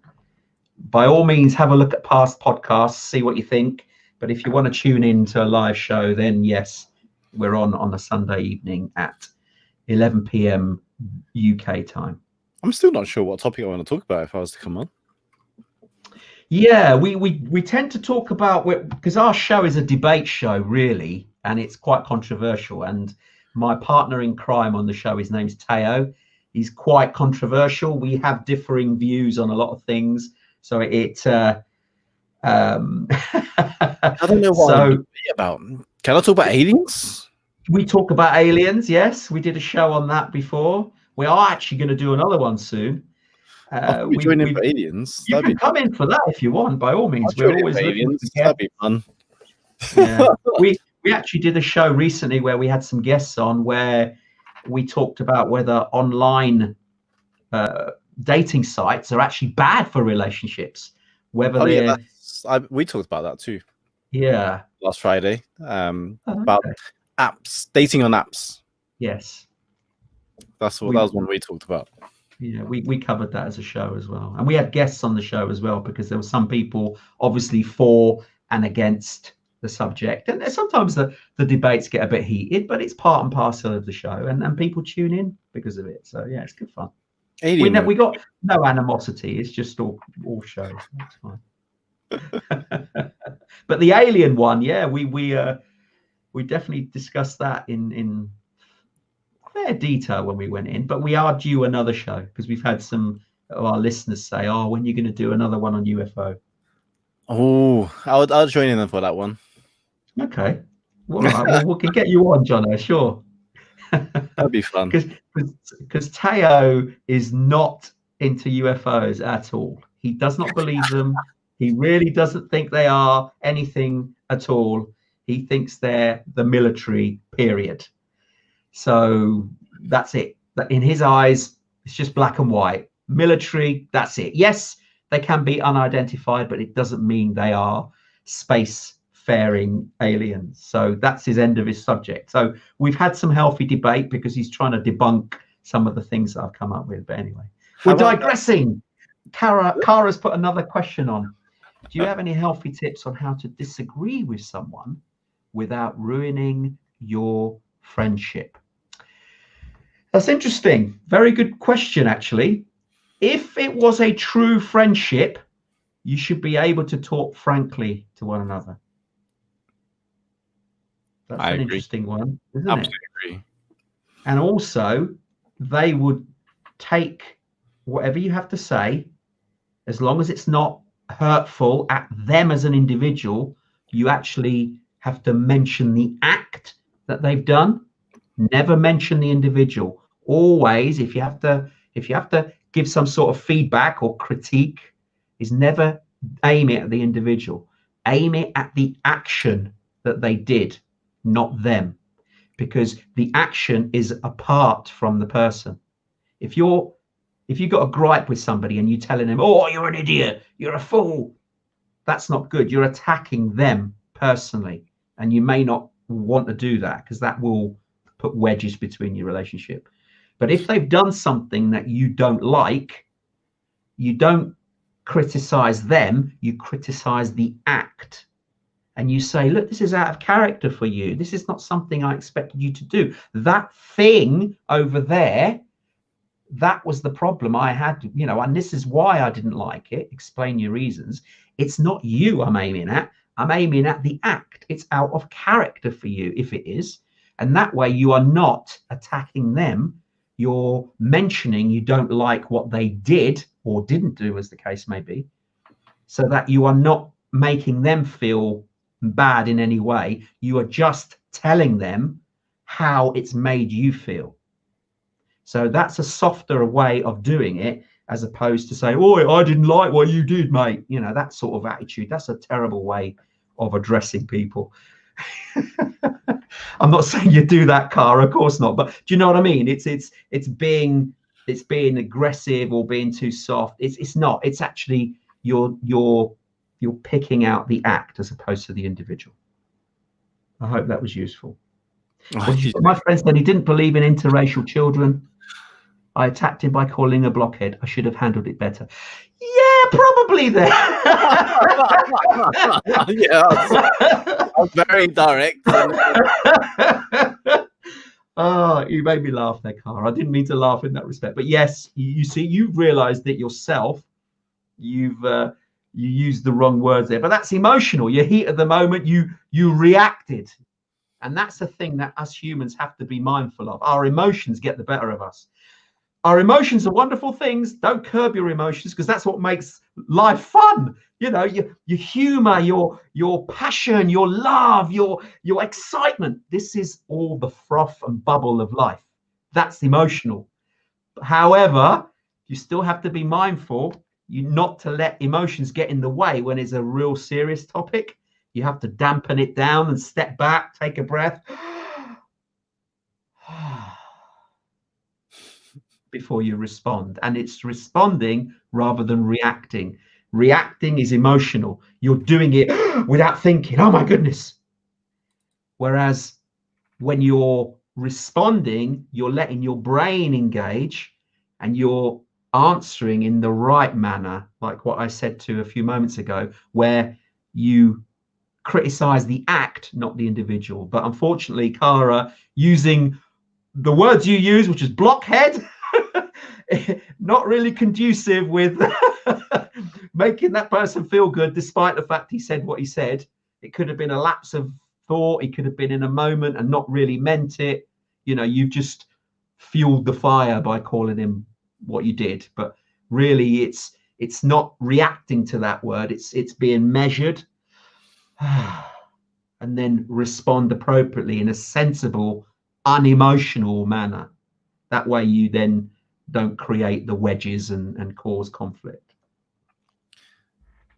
by all means, have a look at past podcasts, see what you think. But if you want to tune in to a live show, then yes, we're on a Sunday evening at 11 p.m. UK time. I'm still not sure what topic I want to talk about if I was to come on. Yeah, we tend to talk about, because our show is a debate show, really, and it's quite controversial. And my partner in crime on the show, his name's Teo. He's quite controversial. We have differing views on a lot of things. So I don't know what I'm about. Can I talk about aliens? We talk about aliens, yes. We did a show on that before. We are actually going to do another one soon. We join in for aliens. You can come in for that if you want, by all means. We're always aliens. That'd be fun. Yeah. we actually did a show recently where we had some guests on where we talked about whether online dating sites are actually bad for relationships. Whether we talked about that too. Yeah. Last Friday. About apps, dating on apps. Yes. That was one we talked about. Yeah, we covered that as a show as well. And we had guests on the show as well, because there were some people obviously for and against the subject. And sometimes the debates get a bit heated, but it's part and parcel of the show. And people tune in because of it. So, yeah, it's good fun. We got no animosity. It's just all shows. That's fine. But the alien one, yeah, we definitely discussed that in fair detail when we went in, but we are due another show because we've had some of our listeners say, when are you going to do another one on UFO? Oh, I'll join in for that one. Okay. All right. Well, we can get you on, Jono, sure. That'd be fun. Because Teo is not into UFOs at all. He does not believe them. He really doesn't think they are anything at all. He thinks they're the military, period. So that's it. In his eyes, it's just black and white. Military, that's it. Yes, they can be unidentified, but it doesn't mean they are space-faring aliens. So that's his end of his subject. So we've had some healthy debate because he's trying to debunk some of the things that I've come up with. But anyway, How we're about digressing. Kara's put another question on. Do you have any healthy tips on how to disagree with someone without ruining your friendship? That's interesting. Very good question, actually. If it was a true friendship, you should be able to talk frankly to one another. That's I an agree. interesting one, isn't Absolutely it? agree. And also, they would take whatever you have to say, as long as it's not hurtful at them as an individual. You actually have to mention the act that they've done. Never mention the individual. Always, if you have to give some sort of feedback or critique, is never aim it at the individual. Aim it at the action that they did, not them, because the action is apart from the person. If you've got a gripe with somebody and you're telling them, "Oh, you're an idiot, you're a fool," that's not good. You're attacking them personally, and you may not want to do that because that will put wedges between your relationship. But if they've done something that you don't like, you don't criticize them, you criticize the act. And you say, "Look, this is out of character for you. This is not something I expected you to do. That thing over there, that was the problem I had, and this is why I didn't like it. Explain your reasons. It's not you I'm aiming at. I'm aiming at the act. It's out of character for you if it is." And that way you are not attacking them. You're mentioning you don't like what they did or didn't do, as the case may be, so that you are not making them feel bad in any way. You are just telling them how it's made you feel. So that's a softer way of doing it, as opposed to say, "Oh, I didn't like what you did, mate." That sort of attitude. That's a terrible way of addressing people. I'm not saying you do that, Cara, of course not. But do you know what I mean? It's being aggressive or being too soft. It's not. It's actually you're picking out the act as opposed to the individual. I hope that was useful. My friend said he didn't believe in interracial children. I attacked him by calling him a blockhead. I should have handled it better. Yeah, probably there. Yeah, I was very direct. Oh, you made me laugh there, Cara. I didn't mean to laugh in that respect. But yes, you see, you've realized that yourself. You used the wrong words there. But that's emotional. Your heat of the moment, you reacted. And that's the thing that us humans have to be mindful of. Our emotions get the better of us. Our emotions are wonderful things. Don't curb your emotions, because that's what makes life fun. Your humor, your passion, your love, your excitement. This is all the froth and bubble of life. That's emotional. However, you still have to be mindful not to let emotions get in the way when it's a real serious topic. You have to dampen it down and step back, take a breath before you respond. And it's responding rather than reacting. Reacting is emotional. You're doing it without thinking, "Oh my goodness." Whereas when you're responding, you're letting your brain engage and you're answering in the right manner, like what I said to a few moments ago, where you criticize the act, not the individual. But unfortunately, Cara, using the words you use, which is blockhead, not really conducive with making that person feel good, despite the fact he said what he said. It could have been a lapse of thought. He could have been in a moment and not really meant it. You've just fueled the fire by calling him what you did. But really, It's not reacting to that word. It's being measured, and then respond appropriately in a sensible, unemotional manner. That way you then don't create the wedges and cause conflict.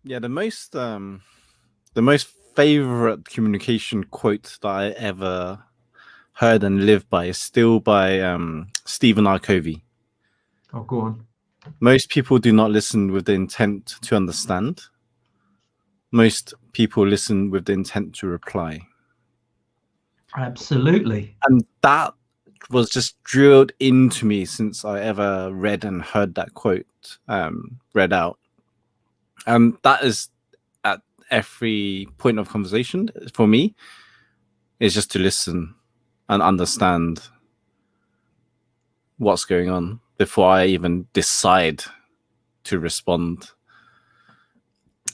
Yeah, the most favorite communication quote that I ever heard and lived by is still by Stephen R. Covey. Oh, go on. Most people do not listen with the intent to understand. Most people listen with the intent to reply. Absolutely. And that was just drilled into me since I ever read and heard that quote read out. And that is at every point of conversation for me, is just to listen and understand what's going on before I even decide to respond.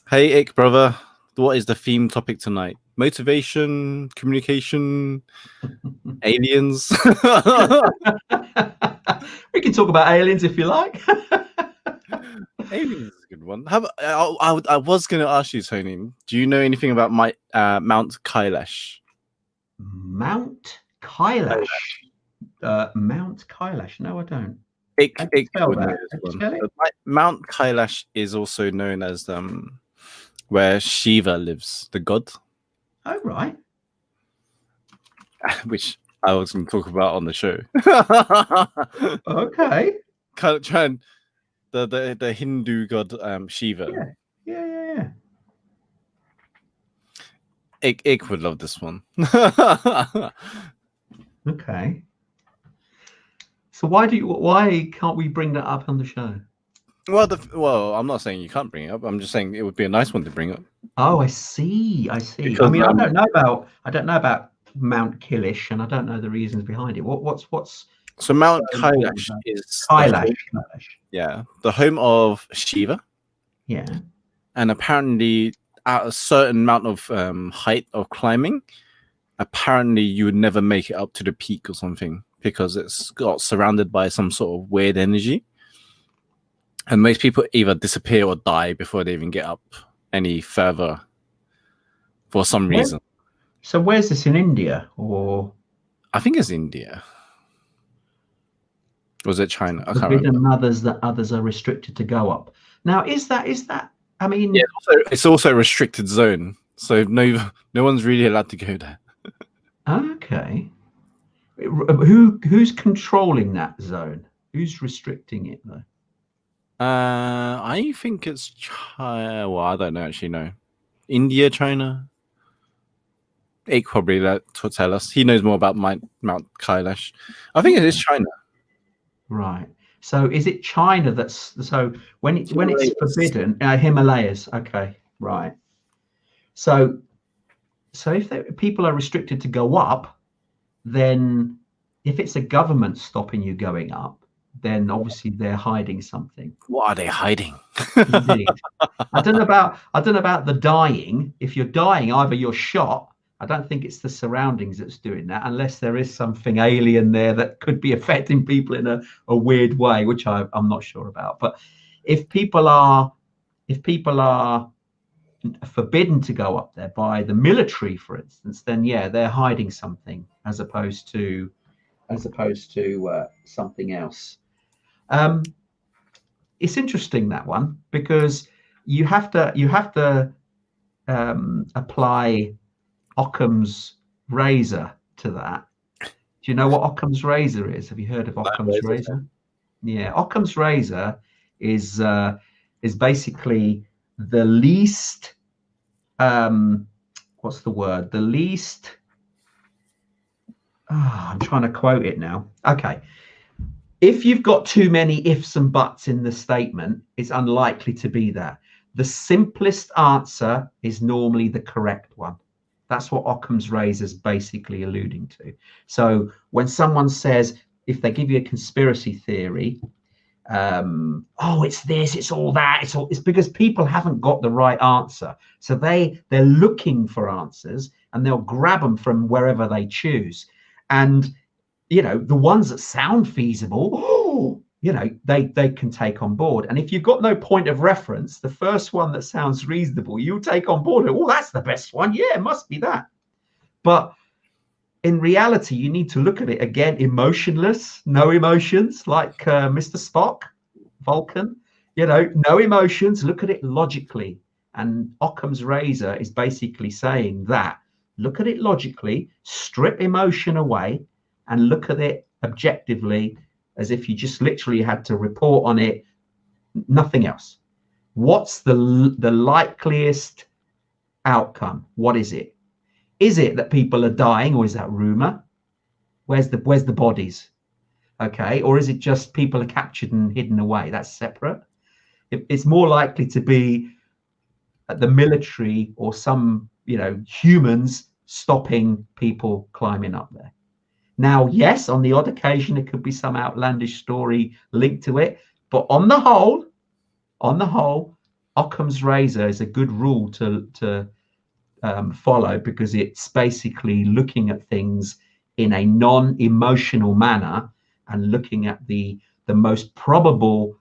Hey, Ick, brother, what is the theme topic tonight? Motivation, communication, aliens? We can talk about aliens if you like. Aliens is a good one. I was going to ask you, Tony, do you know anything about Mount Kailash? Mount Kailash. Mount Kailash. No, I don't. Ick spell would know that? this How do you one. spell it? Mount Kailash is also known as where Shiva lives, the god, Oh, right. which I was going to talk about on the show. Okay. Kind of trying the Hindu god Shiva. Yeah. Ick would love this one. Okay. So why can't we bring that up on the show? Well, I'm not saying you can't bring it up. I'm just saying it would be a nice one to bring up. Oh, I see. Because, I mean, I don't know about Mount Kailash, and I don't know the reasons behind it. What's So Mount Kailash is Kailash? the home of Shiva. Yeah. And apparently at a certain amount of height of climbing, apparently you would never make it up to the peak or something, because it's got surrounded by some sort of weird energy. And most people either disappear or die before they even get up any further for some reason. So where's this, in India, or? I think it's India. Was it China? I can't Forbidden remember. others that others are restricted to go up. Now, is that? I mean, Yeah, it's also a restricted zone, so no one's really allowed to go there. Okay. Who's controlling that zone? Who's restricting it though? I think it's China. Well, I don't know actually. No, India, China. Ike probably to tell us. He knows more about Mount Kailash. I think it is China. Right. So is it China that's when it's forbidden? Himalayas. Okay. Right. So if people are restricted to go up, then if it's a government stopping you going up, then obviously they're hiding something. What are they hiding? Indeed. I don't know about the dying. If you're dying, either you're shot. I don't think it's the surroundings that's doing that, unless there is something alien there that could be affecting people in a weird way, which I'm not sure about. But if people are forbidden to go up there by the military, for instance, then yeah, they're hiding something as opposed to something else. It's interesting, that one, because you have to apply Occam's razor to that. Do you know what Occam's razor is? Have you heard of Occam's razor? Yeah, Occam's razor is basically the least what's the word? The least I'm trying to quote it now. Okay. If you've got too many ifs and buts in the statement, it's unlikely to be that. The simplest answer is normally the correct one. That's what Occam's razor is basically alluding to. So when someone says, if they give you a conspiracy theory, it's this, it's all that, it's because people haven't got the right answer. So they're looking for answers, and they'll grab them from wherever they choose. And the ones that sound feasible, you know, they can take on board. And if you've got no point of reference, the first one that sounds reasonable, you take on board. Oh, that's the best one. Yeah, it must be that. But in reality, you need to look at it again, emotionless, no emotions, like Mr. Spock, Vulcan, you know, no emotions, look at it logically. And Occam's razor is basically saying that, look at it logically, strip emotion away, and look at it objectively, as if you just literally had to report on it, nothing else. What's the likeliest outcome? What is it? Is it that people are dying, or is that rumor? Where's the bodies? Okay, or is it just people are captured and hidden away? That's separate. It's more likely to be the military or some, you know, humans stopping people climbing up there. Now, yes, on the odd occasion, it could be some outlandish story linked to it, but on the whole, Occam's razor is a good rule to follow, because it's basically looking at things in a non-emotional manner and looking at the most probable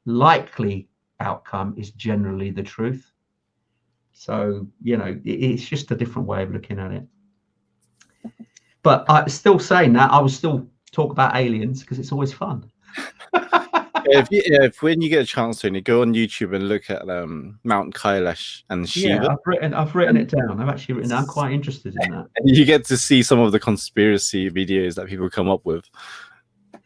likely outcome is generally the truth. So, you know, it's just a different way of looking at it. But I still saying that, I will still talk about aliens because it's always fun. if when you get a chance to, you go on YouTube and look at Mount Kailash and Shiva. Yeah, I've written it down. I've actually written. I'm quite interested in that. And you get to see some of the conspiracy videos that people come up with.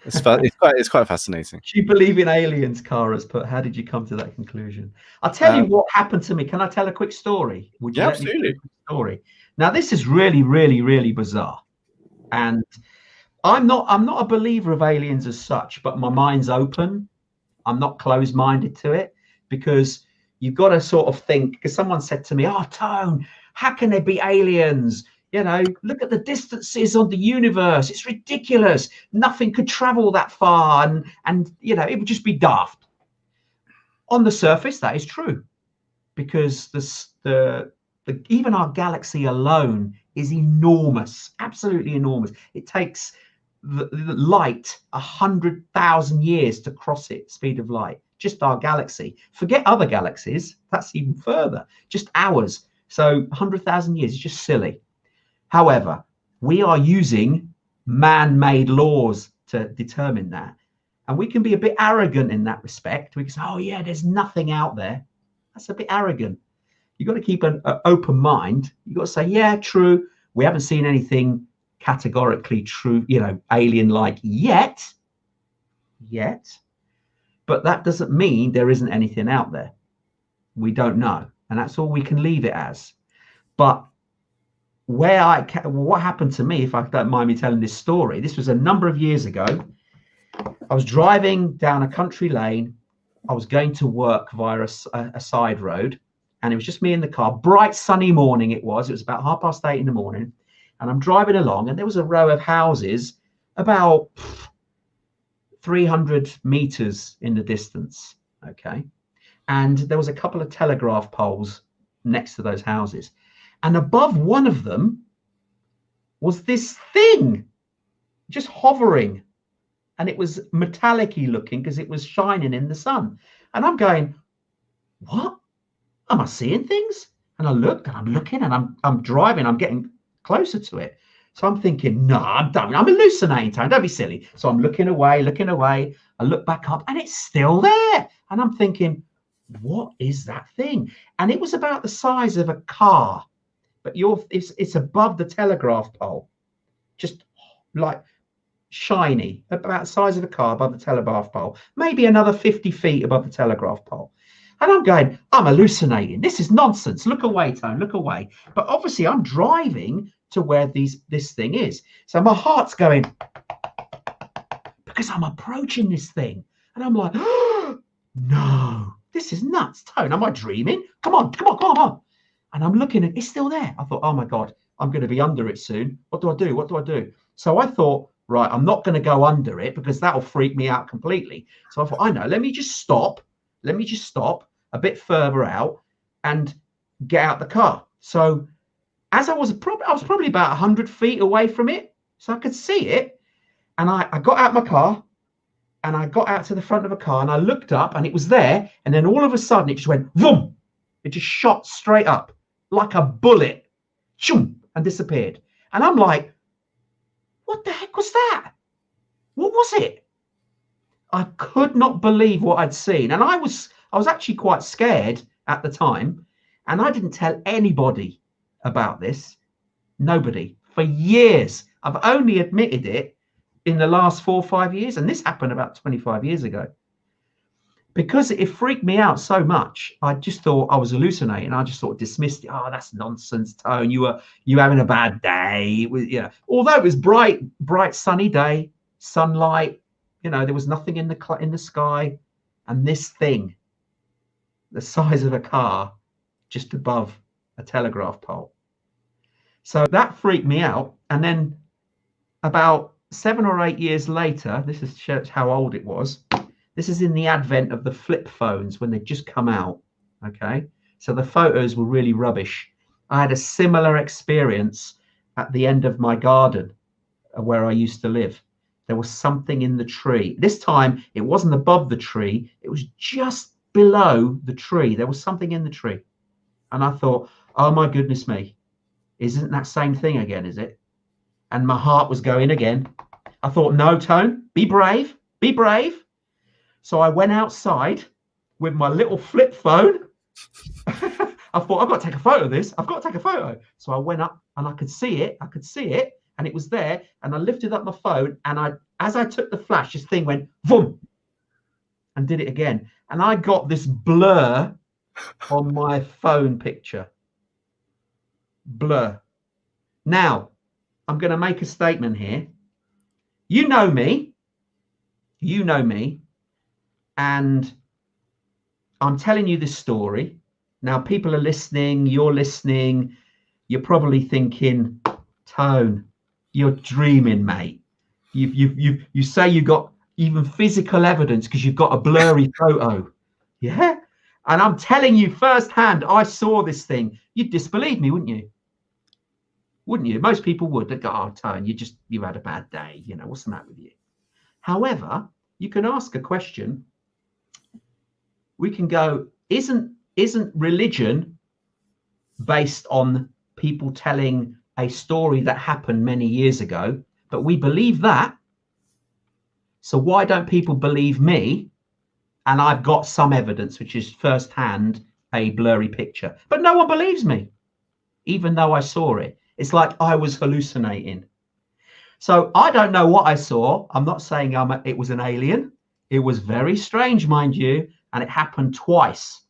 It's quite fascinating. Do you believe in aliens, Kara's put? How did you come to that conclusion? I'll tell you what happened to me. Can I tell a quick story? Would you let me tell a quick story? Now, this is really, really, really bizarre. And I'm not a believer of aliens as such, but my mind's open. I'm not closed-minded to it, because you've got to sort of think, because someone said to me, oh, Tone, how can there be aliens? You know, look at the distances on the universe. It's ridiculous. Nothing could travel that far. And you know, it would just be daft. On the surface, that is true, because even our galaxy alone is enormous, absolutely enormous. It takes the light 100,000 years to cross it, speed of light, just our galaxy. Forget other galaxies, that's even further, just ours. So 100,000 years is just silly. However, we are using man-made laws to determine that. And we can be a bit arrogant in that respect. We can say, oh yeah, there's nothing out there. That's a bit arrogant. You've got to keep an open mind. You've got to say, yeah, true. We haven't seen anything categorically true, you know, alien-like yet. But that doesn't mean there isn't anything out there. We don't know. And that's all we can leave it as. But what happened to me, if I don't mind me telling this story, this was a number of years ago. I was driving down a country lane. I was going to work via a side road, and it was just me in the car. Bright sunny morning it was. It was about 8:30 in the morning, and I'm driving along, and there was a row of houses about 300 meters in the distance. Okay, and there was a couple of telegraph poles next to those houses, and above one of them was this thing just hovering. And it was metallic-y looking because it was shining in the sun. And I'm going, what? Am I seeing things? And I looked, and I'm looking, and I'm driving. I'm getting closer to it. So I'm thinking, no, I'm done. I'm hallucinating, Tone. Don't be silly. So I'm looking away. I look back up, and it's still there. And I'm thinking, what is that thing? And it was about the size of a car, but it's above the telegraph pole, just like shiny, about the size of a car above the telegraph pole, maybe another 50 feet above the telegraph pole. And I'm going, I'm hallucinating. This is nonsense. Look away, Tone, look away. But obviously I'm driving to where this thing is. So my heart's going, because I'm approaching this thing. And I'm like, oh, no, this is nuts, Tone. Am I dreaming? Come on. And I'm looking, and it's still there. I thought, oh my God, I'm going to be under it soon. What do I do? So I thought, right, I'm not going to go under it because that'll freak me out completely. So I thought, I know, let me just stop a bit further out and get out the car. So as I was probably about 100 feet away from it, so I could see it. And I got out my car, and I got out to the front of a car and I looked up and it was there. And then all of a sudden it just went boom. It just shot straight up like a bullet, shoom, and disappeared. And I'm like, what the heck was that? What was it? I could not believe what I'd seen. And I was actually quite scared at the time. And I didn't tell anybody about this. Nobody. For years. I've only admitted it in the last 4 or 5 years. And this happened about 25 years ago. Because it freaked me out so much, I just thought I was hallucinating. I just sort of dismissed it. Oh, that's nonsense, Tone. You having a bad day. It was, although it was bright, sunny day, sunlight, there was nothing in the sky. And this thing, the size of a car, just above a telegraph pole. So that freaked me out. And then about 7 or 8 years later, this is how old it was. This is in the advent of the flip phones when they'd just come out. Okay. So the photos were really rubbish. I had a similar experience at the end of my garden where I used to live. There was something in the tree. This time it wasn't above the tree. It was just below the tree. There was something in the tree. And I thought, oh my goodness me, isn't that same thing again, is it? And my heart was going again. I thought, no, Tone, be brave, be brave. So I went outside with my little flip phone. I thought, I've got to take a photo of this. I've got to take a photo. So I went up and I could see it. And it was there. And I lifted up my phone. And as I took the flash, this thing went boom and did it again. And I got this blur on my phone picture. Blur. Now, I'm going to make a statement here. You know me. And I'm telling you this story. Now, people are listening. You're listening. You're probably thinking, Tone, you're dreaming, mate. You say you got even physical evidence because you've got a blurry photo. Yeah. And I'm telling you firsthand, I saw this thing. You'd disbelieve me, wouldn't you? Wouldn't you? Most people would. They'd go, oh, Tone, you had a bad day. What's the matter with you? However, you can ask a question. We can go, isn't religion based on people telling a story that happened many years ago, but we believe that. So why don't people believe me? And I've got some evidence, which is firsthand a blurry picture, but no one believes me, even though I saw it. It's like I was hallucinating. So I don't know what I saw. I'm not saying it was an alien. It was very strange, mind you. And it happened twice.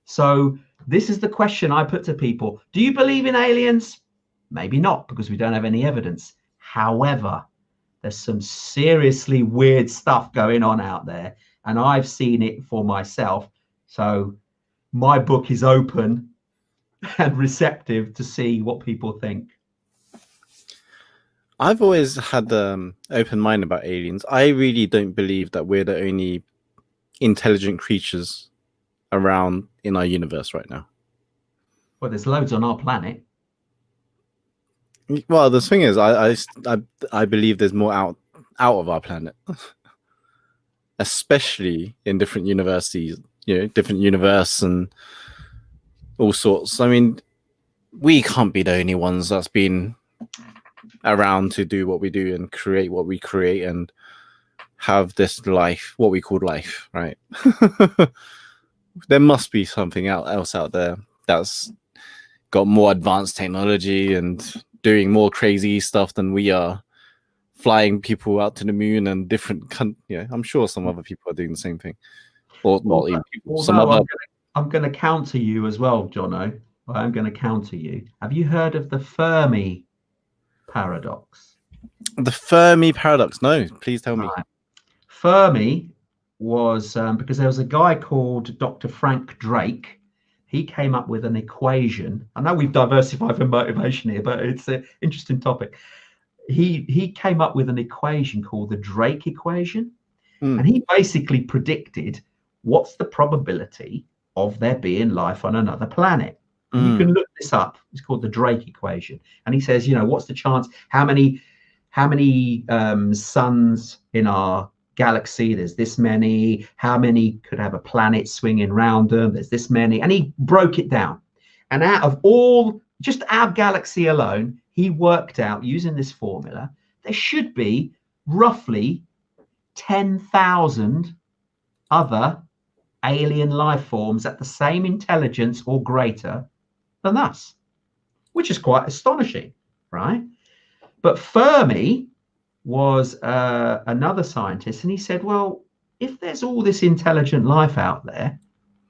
So this is the question I put to people. Do you believe in aliens? Maybe not, because we don't have any evidence. However, there's some seriously weird stuff going on out there. And I've seen it for myself. So my book is open and receptive to see what people think. I've always had the open mind about aliens. I really don't believe that we're the only intelligent creatures around in our universe right now. Well, there's loads on our planet. Well, the thing is, I believe there's more out of our planet, especially in different universities, different universe and all sorts. I mean, we can't be the only ones that's been around to do what we do and create what we create and have this life, what we call life, right? There must be something else out there that's got more advanced technology and doing more crazy stuff than we are, flying people out to the moon and different I'm sure some other people are doing the same thing. Or not even people. I'm going to counter you as well, Jono. I'm going to counter you. Have you heard of the Fermi paradox? The Fermi paradox? No, please tell me. Right. Fermi was because there was a guy called Dr. Frank Drake. He came up with an equation. I know we've diversified for motivation here, but it's an interesting topic. He came up with an equation called the Drake equation. And he basically predicted what's the probability of there being life on another planet. You can look this up. It's called the Drake equation. And he says, what's the chance? How many how many suns in our galaxy? There's this many. How many could have a planet swinging round them? There's this many. And he broke it down. And out of all, just our galaxy alone, he worked out using this formula, there should be roughly 10,000 other alien life forms at the same intelligence or greater than us, which is quite astonishing, right? But Fermi was another scientist, and he said, well, if there's all this intelligent life out there,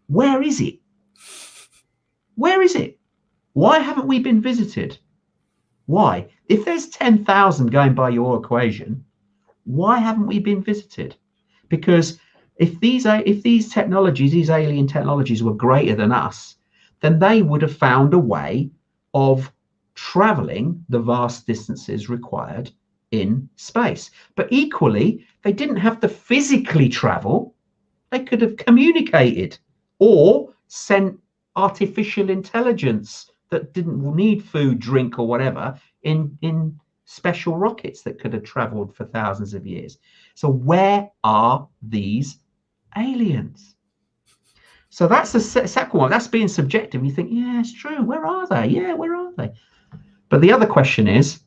where is it? Where is it? Why haven't we been visited? Why? If there's 10,000 going by your equation, why haven't we been visited? Because if these technologies, these alien technologies were greater than us, then they would have found a way of traveling the vast distances required in space. But equally, they didn't have to physically travel. They could have communicated or sent artificial intelligence that didn't need food, drink, or whatever in special rockets that could have traveled for thousands of years. So where are these aliens? So that's the second one. That's being subjective. You think, yeah, it's true. Where are they? Yeah, where are they? But the other question is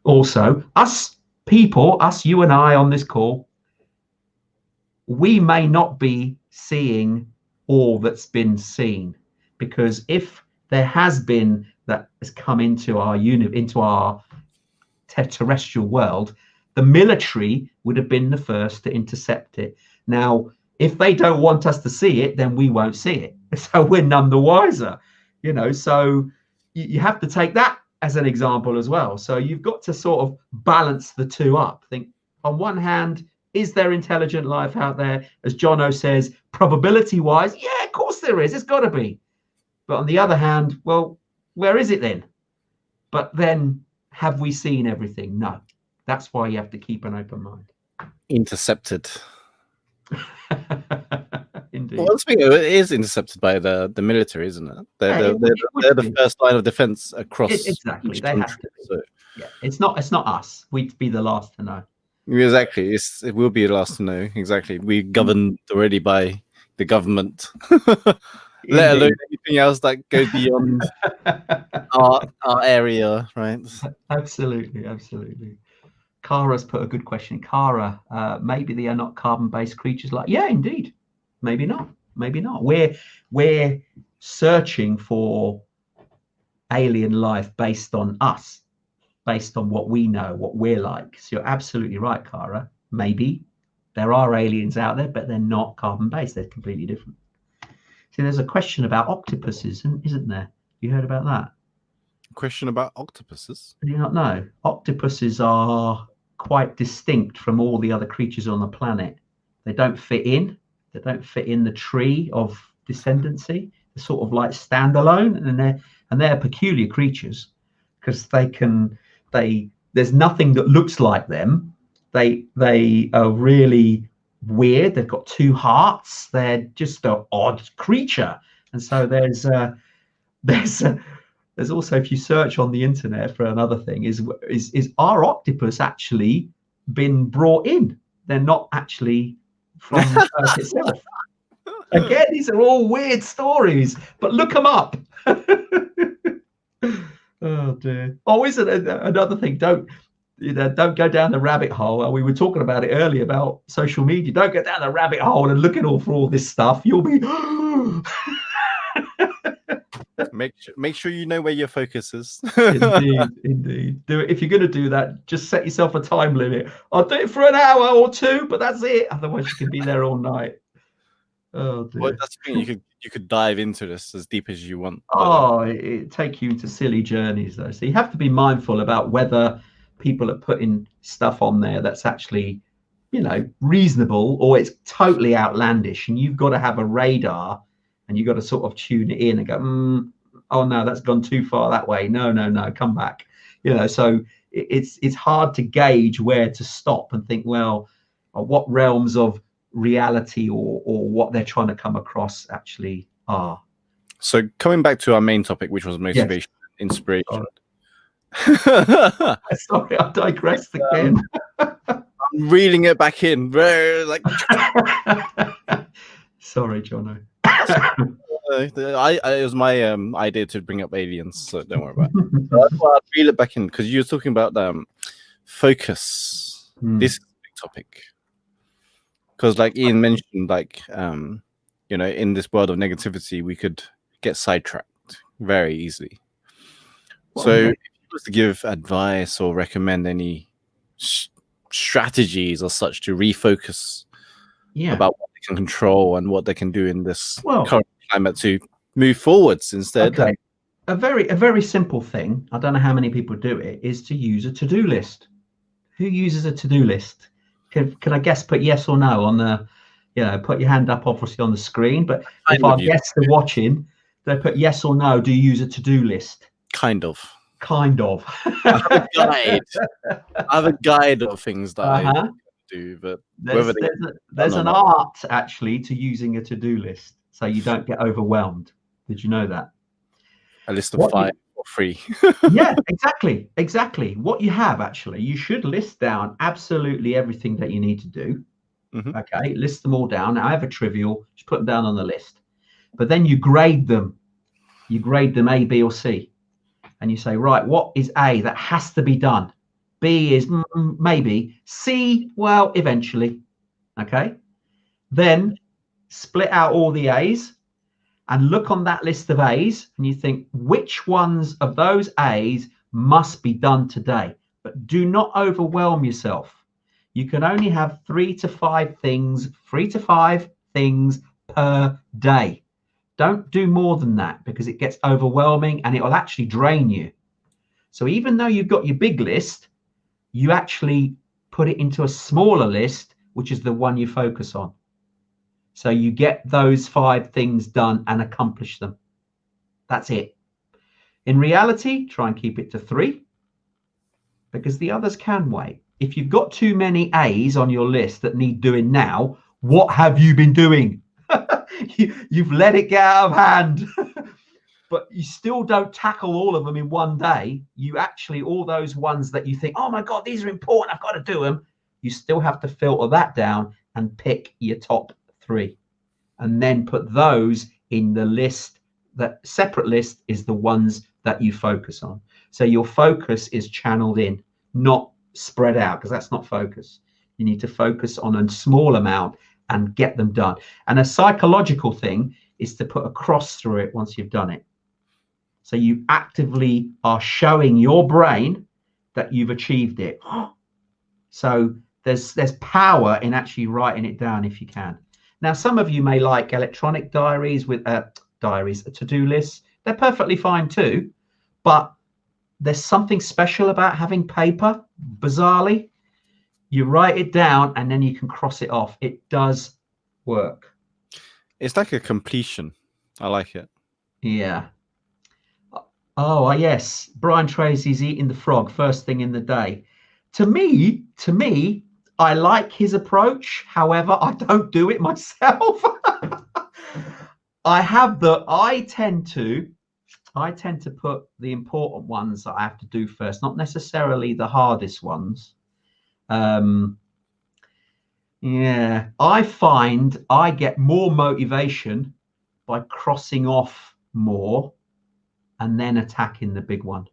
also, us people, us, you and I on this call, we may not be seeing all that's been seen, because if there has been that has come into our terrestrial world, the military would have been the first to intercept it. Now, if they don't want us to see it, then we won't see it. So we're none the wiser, you know. So you have to take that as an example as well. So you've got to sort of balance the two up. Think, on one hand, is there intelligent life out there? As Jono says, probability wise, yeah, of course there is. It's got to be. But on the other hand, well, where is it then? But then, have we seen everything? No. That's why you have to keep an open mind. Intercepted. Indeed. Well, speaking of, it is intercepted by the military, isn't it? They're the first line of defense across exactly. They have to be. So. Yeah, it's not us. We'd be the last to know. Exactly. It will be the last to know. Exactly. We're governed already by the government. Let alone anything else that goes beyond our area, right? Absolutely. Kara's put a good question. Kara, maybe they are not carbon-based creatures like, yeah, indeed. Maybe not. We're searching for alien life based on us, based on what we know, what we're like. So you're absolutely right, Kara. Maybe there are aliens out there, but they're not carbon-based. They're completely different. See, there's a question about octopuses, isn't there? You heard about that? Question about octopuses? Do you not know? Octopuses are quite distinct from all the other creatures on the planet. They don't fit in. They don't fit in the tree of descendancy. They're sort of like standalone, and they're peculiar creatures because there's nothing that looks like them. They are really weird. They've got two hearts. They're just an odd creature. And so there's also, if you search on the internet for another thing, is our octopus actually been brought in? They're not actually from Earth itself. Again, these are all weird stories, but look them up. Oh dear. Oh, isn't it another thing? Don't go down the rabbit hole. We were talking about it earlier about social media. Don't go down the rabbit hole and look at for all this stuff. You'll be. Make sure you know where your focus is. Indeed. Do it. If you're going to do that, just set yourself a time limit. I'll do it for an hour or two, but that's it. Otherwise, you can be there all night. Oh dear. Well, that's the thing. You could dive into this as deep as you want. It take you into silly journeys though. So you have to be mindful about whether people are putting stuff on there that's actually, reasonable, or it's totally outlandish, and you've got to have a radar. And you've got to sort of tune it in and go, oh no, that's gone too far that way. No, come back. So it's hard to gauge where to stop and think, well, what realms of reality or what they're trying to come across actually are. So coming back to our main topic, which was motivation, inspiration. Sorry, I digressed again. I'm reeling it back in. Like, Sorry, Jono. it was my idea to bring up aliens, so don't worry about it. So I thought I'd reel it back in because you were talking about focus. This is a big topic because, like Ian mentioned, like you know, in this world of negativity, we could get sidetracked very easily. Well, So, yeah. if you was to give advice or recommend any strategies or such to refocus about what they can control and what they can do in this current climate to move forwards instead. Okay. A very simple thing, I don't know how many people do it, is to use a to-do list. Who uses a to-do list? Can I guess, put yes or no on the, put your hand up obviously on the screen, but if our guests are watching, they put yes or no, do you use a to-do list? Kind of. I have a guide. I have a guide of things that I do, but there's an art actually to using a to-do list so you don't get overwhelmed. Did you know that? A list of 5 or 3. Yeah, exactly. What you have actually, you should list down absolutely everything that you need to do. Okay, list them all down. However trivial, just put them down on the list. But then you grade them. You grade them A, B, or C. And you say, right, what is A that has to be done? B is maybe. C, well, eventually. Okay. Then split out all the A's and look on that list of A's and you think, which ones of those A's must be done today? But do not overwhelm yourself. You can only have 3 to 5 things per day. Don't do more than that because it gets overwhelming and it will actually drain you. So even though you've got your big list, you actually put it into a smaller list, which is the one you focus on. So you get those 5 things done and accomplish them. That's it. In reality, try and keep it to 3 because the others can wait. If you've got too many A's on your list that need doing now, what have you been doing? You've let it get out of hand. But you still don't tackle all of them in one day. You actually, all those ones that you think, oh my God, these are important, I've got to do them. You still have to filter that down and pick your top 3. And then put those in the list. That separate list is the ones that you focus on. So your focus is channeled in, not spread out, because that's not focus. You need to focus on a small amount and get them done. And a psychological thing is to put a cross through it once you've done it. So you actively are showing your brain that you've achieved it. So there's power in actually writing it down if you can. Now, some of you may like electronic diaries with to-do lists. They're perfectly fine too, but there's something special about having paper. Bizarrely, you write it down and then you can cross it off. It does work. It's like a completion. I like it. Yeah. Oh, yes. Brian Tracy's eating the frog first thing in the day. To me, I like his approach. However, I don't do it myself. I tend to put the important ones that I have to do first, not necessarily the hardest ones. Yeah, I find I get more motivation by crossing off more and then attacking the big one.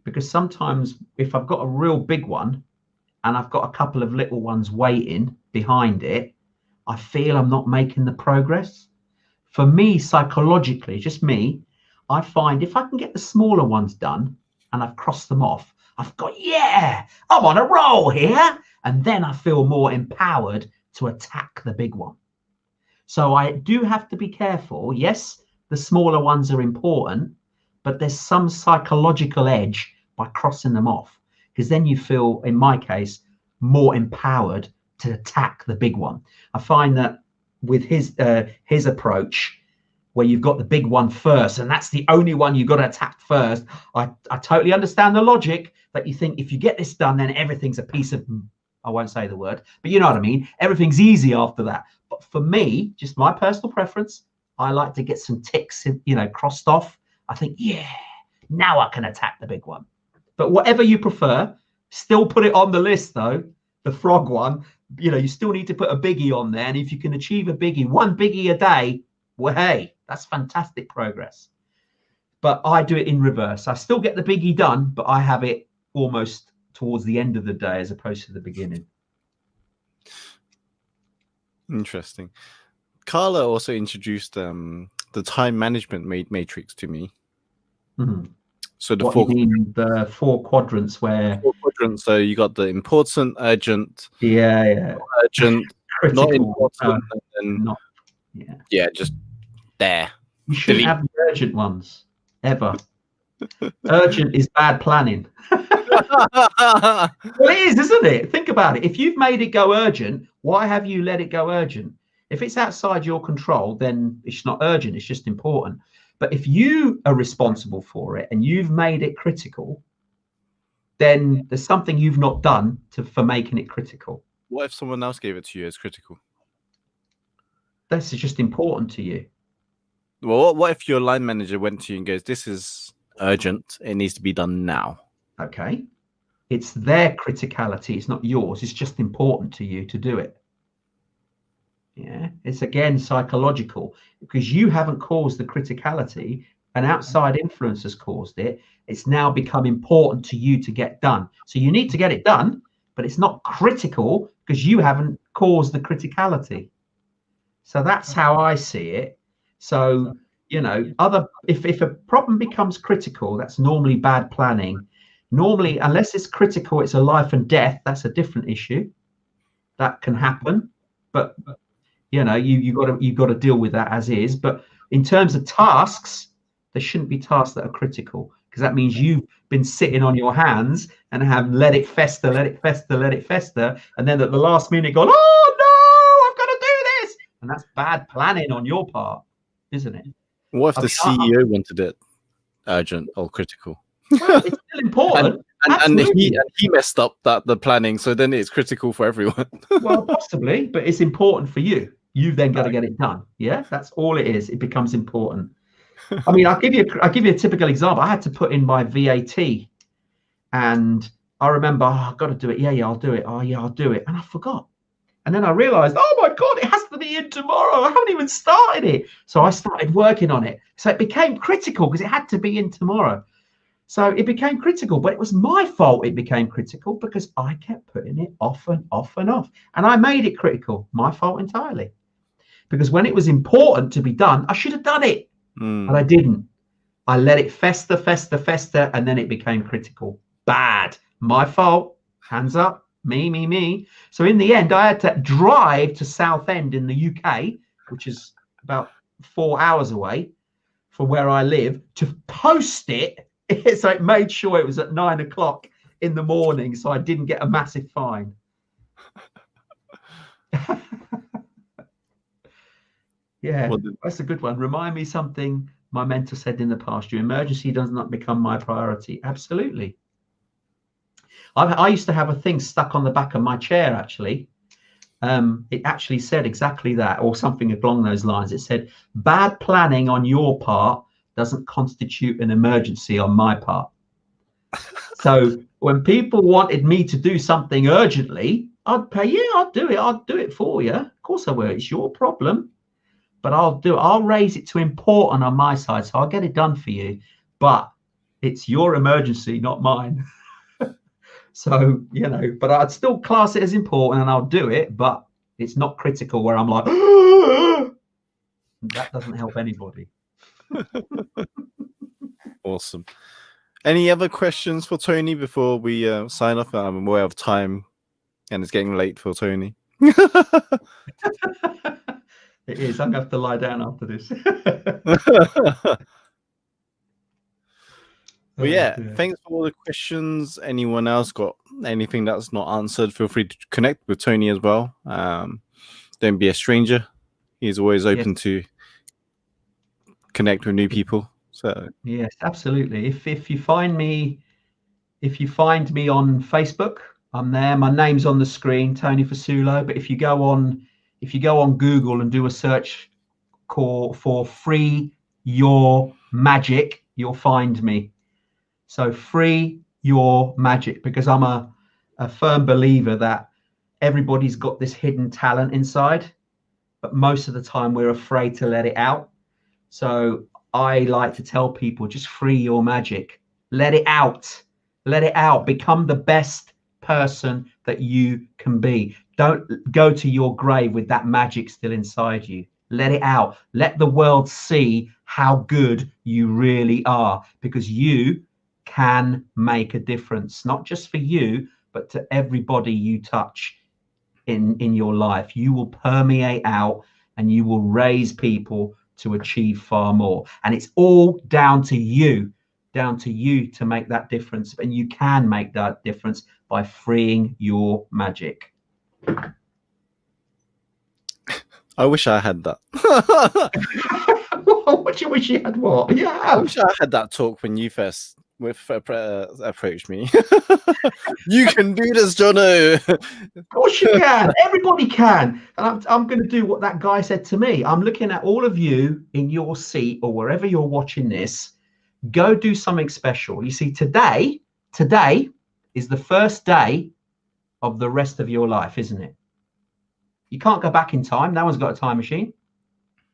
Because sometimes if I've got a real big one and I've got a couple of little ones waiting behind it, I feel I'm not making the progress. For me, psychologically, just me, I find if I can get the smaller ones done and I've crossed them off, I've got, I'm on a roll here. And then I feel more empowered to attack the big one. So I do have to be careful. Yes, the smaller ones are important, but there's some psychological edge by crossing them off, because then you feel, in my case, more empowered to attack the big one. I find that with his approach, where you've got the big one first, and that's the only one you've got to attack first. I totally understand the logic that you think if you get this done, then everything's a piece of, I won't say the word, but you know what I mean? Everything's easy after that. But for me, just my personal preference, I like to get some ticks, crossed off. I think, now I can attack the big one. But whatever you prefer, still put it on the list though. The frog one, you still need to put a biggie on there. And if you can achieve a biggie, one biggie a day, well, hey, that's fantastic progress. But I do it in reverse. I still get the biggie done, but I have it almost towards the end of the day as opposed to the beginning. Interesting. Carla also introduced the time management matrix to me. Mm-hmm. So the the 4 quadrants where 4 quadrants. So you got the important, urgent, urgent, critical, not important, and then just there. You shouldn't have the urgent ones ever. Urgent is bad planning. Well, it is, isn't it? Think about it. If you've made it go urgent, why have you let it go urgent? If it's outside your control, then it's not urgent. It's just important. But if you are responsible for it and you've made it critical, then there's something you've not done for making it critical. What if someone else gave it to you as critical? This is just important to you. Well, what if your line manager went to you and goes, "This is urgent. It needs to be done now." Okay. It's their criticality. It's not yours. It's just important to you to do it. Yeah. It's again psychological because you haven't caused the criticality. An outside influence has caused it. It's now become important to you to get done. So you need to get it done, but it's not critical because you haven't caused the criticality. So that's how I see it. So, if a problem becomes critical, that's normally bad planning. Normally, unless it's critical, it's a life and death. That's a different issue. That can happen, but you got to deal with that as is. But in terms of tasks, there shouldn't be tasks that are critical because that means you've been sitting on your hands and have let it fester, and then at the last minute gone, oh no, I've got to do this, and that's bad planning on your part, isn't it? What if the CEO wanted it urgent or critical? Well, it's still important. and he messed up the planning, so then it's critical for everyone. Well, possibly, but it's important for you. You've then got to get it done. Yeah, that's all it is. It becomes important. I mean, I'll give you a typical example. I had to put in my VAT, and I remember, I've got to do it. Yeah, I'll do it. Oh, yeah, I'll do it, and I forgot. And then I realized, oh my God, it has to be in tomorrow. I haven't even started it. So I started working on it. So it became critical because it had to be in tomorrow. So it became critical, but it was my fault it became critical because I kept putting it off and off and off. And I made it critical, my fault entirely. Because when it was important to be done, I should have done it. But I didn't. I let it fester, and then it became critical. Bad. My fault. Hands up. Me. So in the end, I had to drive to Southend in the UK, which is about 4 hours away from where I live, to post it. So it made sure it was at 9 o'clock in the morning, so I didn't get a massive fine. Yeah, that's a good one. Remind me something my mentor said in the past. Your emergency does not become my priority. Absolutely. I used to have a thing stuck on the back of my chair, actually. It actually said exactly that, or something along those lines. It said, bad planning on your part doesn't constitute an emergency on my part. So when people wanted me to do something urgently, I'd pay, I'll do it. I'll do it for you. Of course I will. It's your problem. But I'll raise it to important on my side. So I'll get it done for you. But it's your emergency, not mine. So, but I'd still class it as important and I'll do it, but it's not critical where I'm like, that doesn't help anybody. Awesome. Any other questions for Tony before we sign off? I'm aware of time and it's getting late for Tony. It is. I'm going to have to lie down after this. Well, yeah, thanks for all the questions. Anyone else got anything that's not answered, feel free to connect with Tony as well. Don't be a stranger. He's always open to connect with new people. So yes, absolutely. If you find me on Facebook, I'm there. My name's on the screen, Tony Fasulo. But if you go on Google and do a search for Free Your Magic, you'll find me. So Free your magic, because I'm a firm believer that everybody's got this hidden talent inside, but most of the time we're afraid to let it out. So I like to tell people, just free your magic, let it out, let it out, become the best person that you can be. Don't go to your grave with that magic still inside you. Let it out. Let the world see how good you really are, because you can make a difference, not just for you, but to everybody you touch in your life. You will permeate out and you will raise people to achieve far more. And it's all down to you to make that difference. And you can make that difference by freeing your magic. I wish I had that. What do you wish you had? What? Yeah. I wish I had that talk when you first approached me. You can do this, Jono. Of course you can. Everybody can. And I'm going to do what that guy said to me. I'm looking at all of you in your seat or wherever you're watching this. Go do something special. You see, today is the first day of the rest of your life, isn't it? You can't go back in time. No one's got a time machine.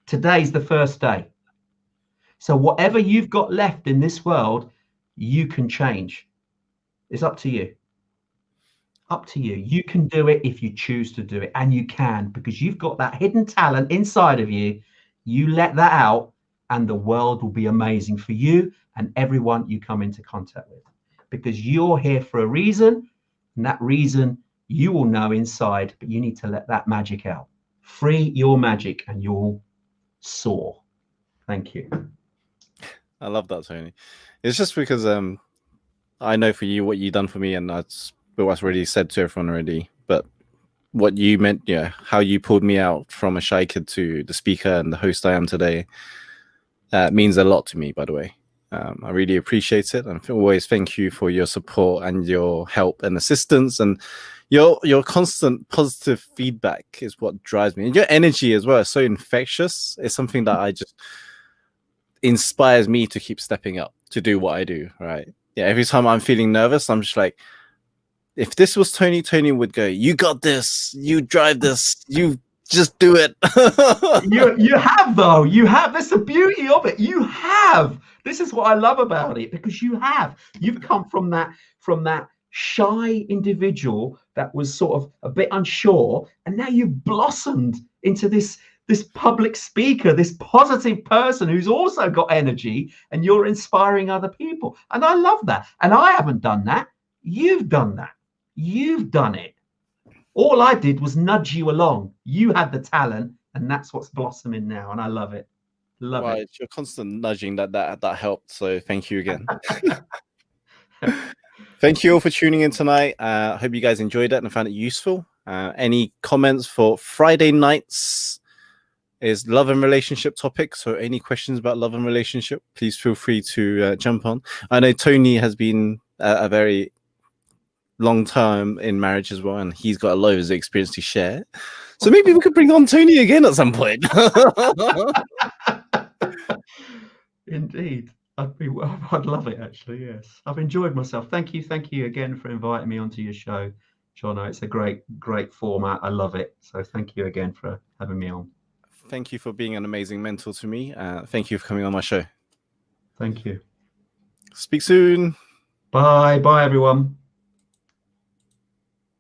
Today's the first day. So whatever you've got left in this world, you can change. It's up to you. Up to you. You can do it if you choose to do it, and you can, because you've got that hidden talent inside of you. You let that out and the world will be amazing for you and everyone you come into contact with, because you're here for a reason, and that reason you will know inside, but you need to let that magic out. Free your magic and you'll soar. Thank you. I love that, Tony. It's just because I know for you what you've done for me, and that's what's already said to everyone already. But what you meant, yeah, how you pulled me out from a shy kid to the speaker and the host I am today, means a lot to me, by the way. I really appreciate it, and always thank you for your support and your help and assistance, and your constant positive feedback is what drives me, and your energy as well is so infectious. It's something that I just inspires me to keep stepping up to do what I do. Right? Yeah. Every time I'm feeling nervous, I'm just like, if this was Tony, Tony would go, "You got this. You drive this. You just do it." You have, though. You have. That's the beauty of it. You have. This is what I love about it, because you've come from that shy individual that was sort of a bit unsure, and now you've blossomed into this public speaker, this positive person who's also got energy, and you're inspiring other people. And I love that. And I haven't done that. You've done that. You've done it. All I did was nudge you along. You had the talent, and that's what's blossoming now. And I love it. Love it. It's your constant nudging that helped. So thank you again. Thank you all for tuning in tonight. I hope you guys enjoyed it and found it useful. Any comments for Friday nights is love and relationship topic. So any questions about love and relationship, please feel free to jump on. I know Tony has been a very long time in marriage as well, and he's got a lot of his experience to share. So maybe we could bring on Tony again at some point. Indeed. I'd love it, actually. Yes, I've enjoyed myself. Thank you again for inviting me onto your show, Jono. It's a great format. I love it. So thank you again for having me on. Thank you for being an amazing mentor to me. Thank you for coming on my show. Thank you. Speak soon. Bye everyone.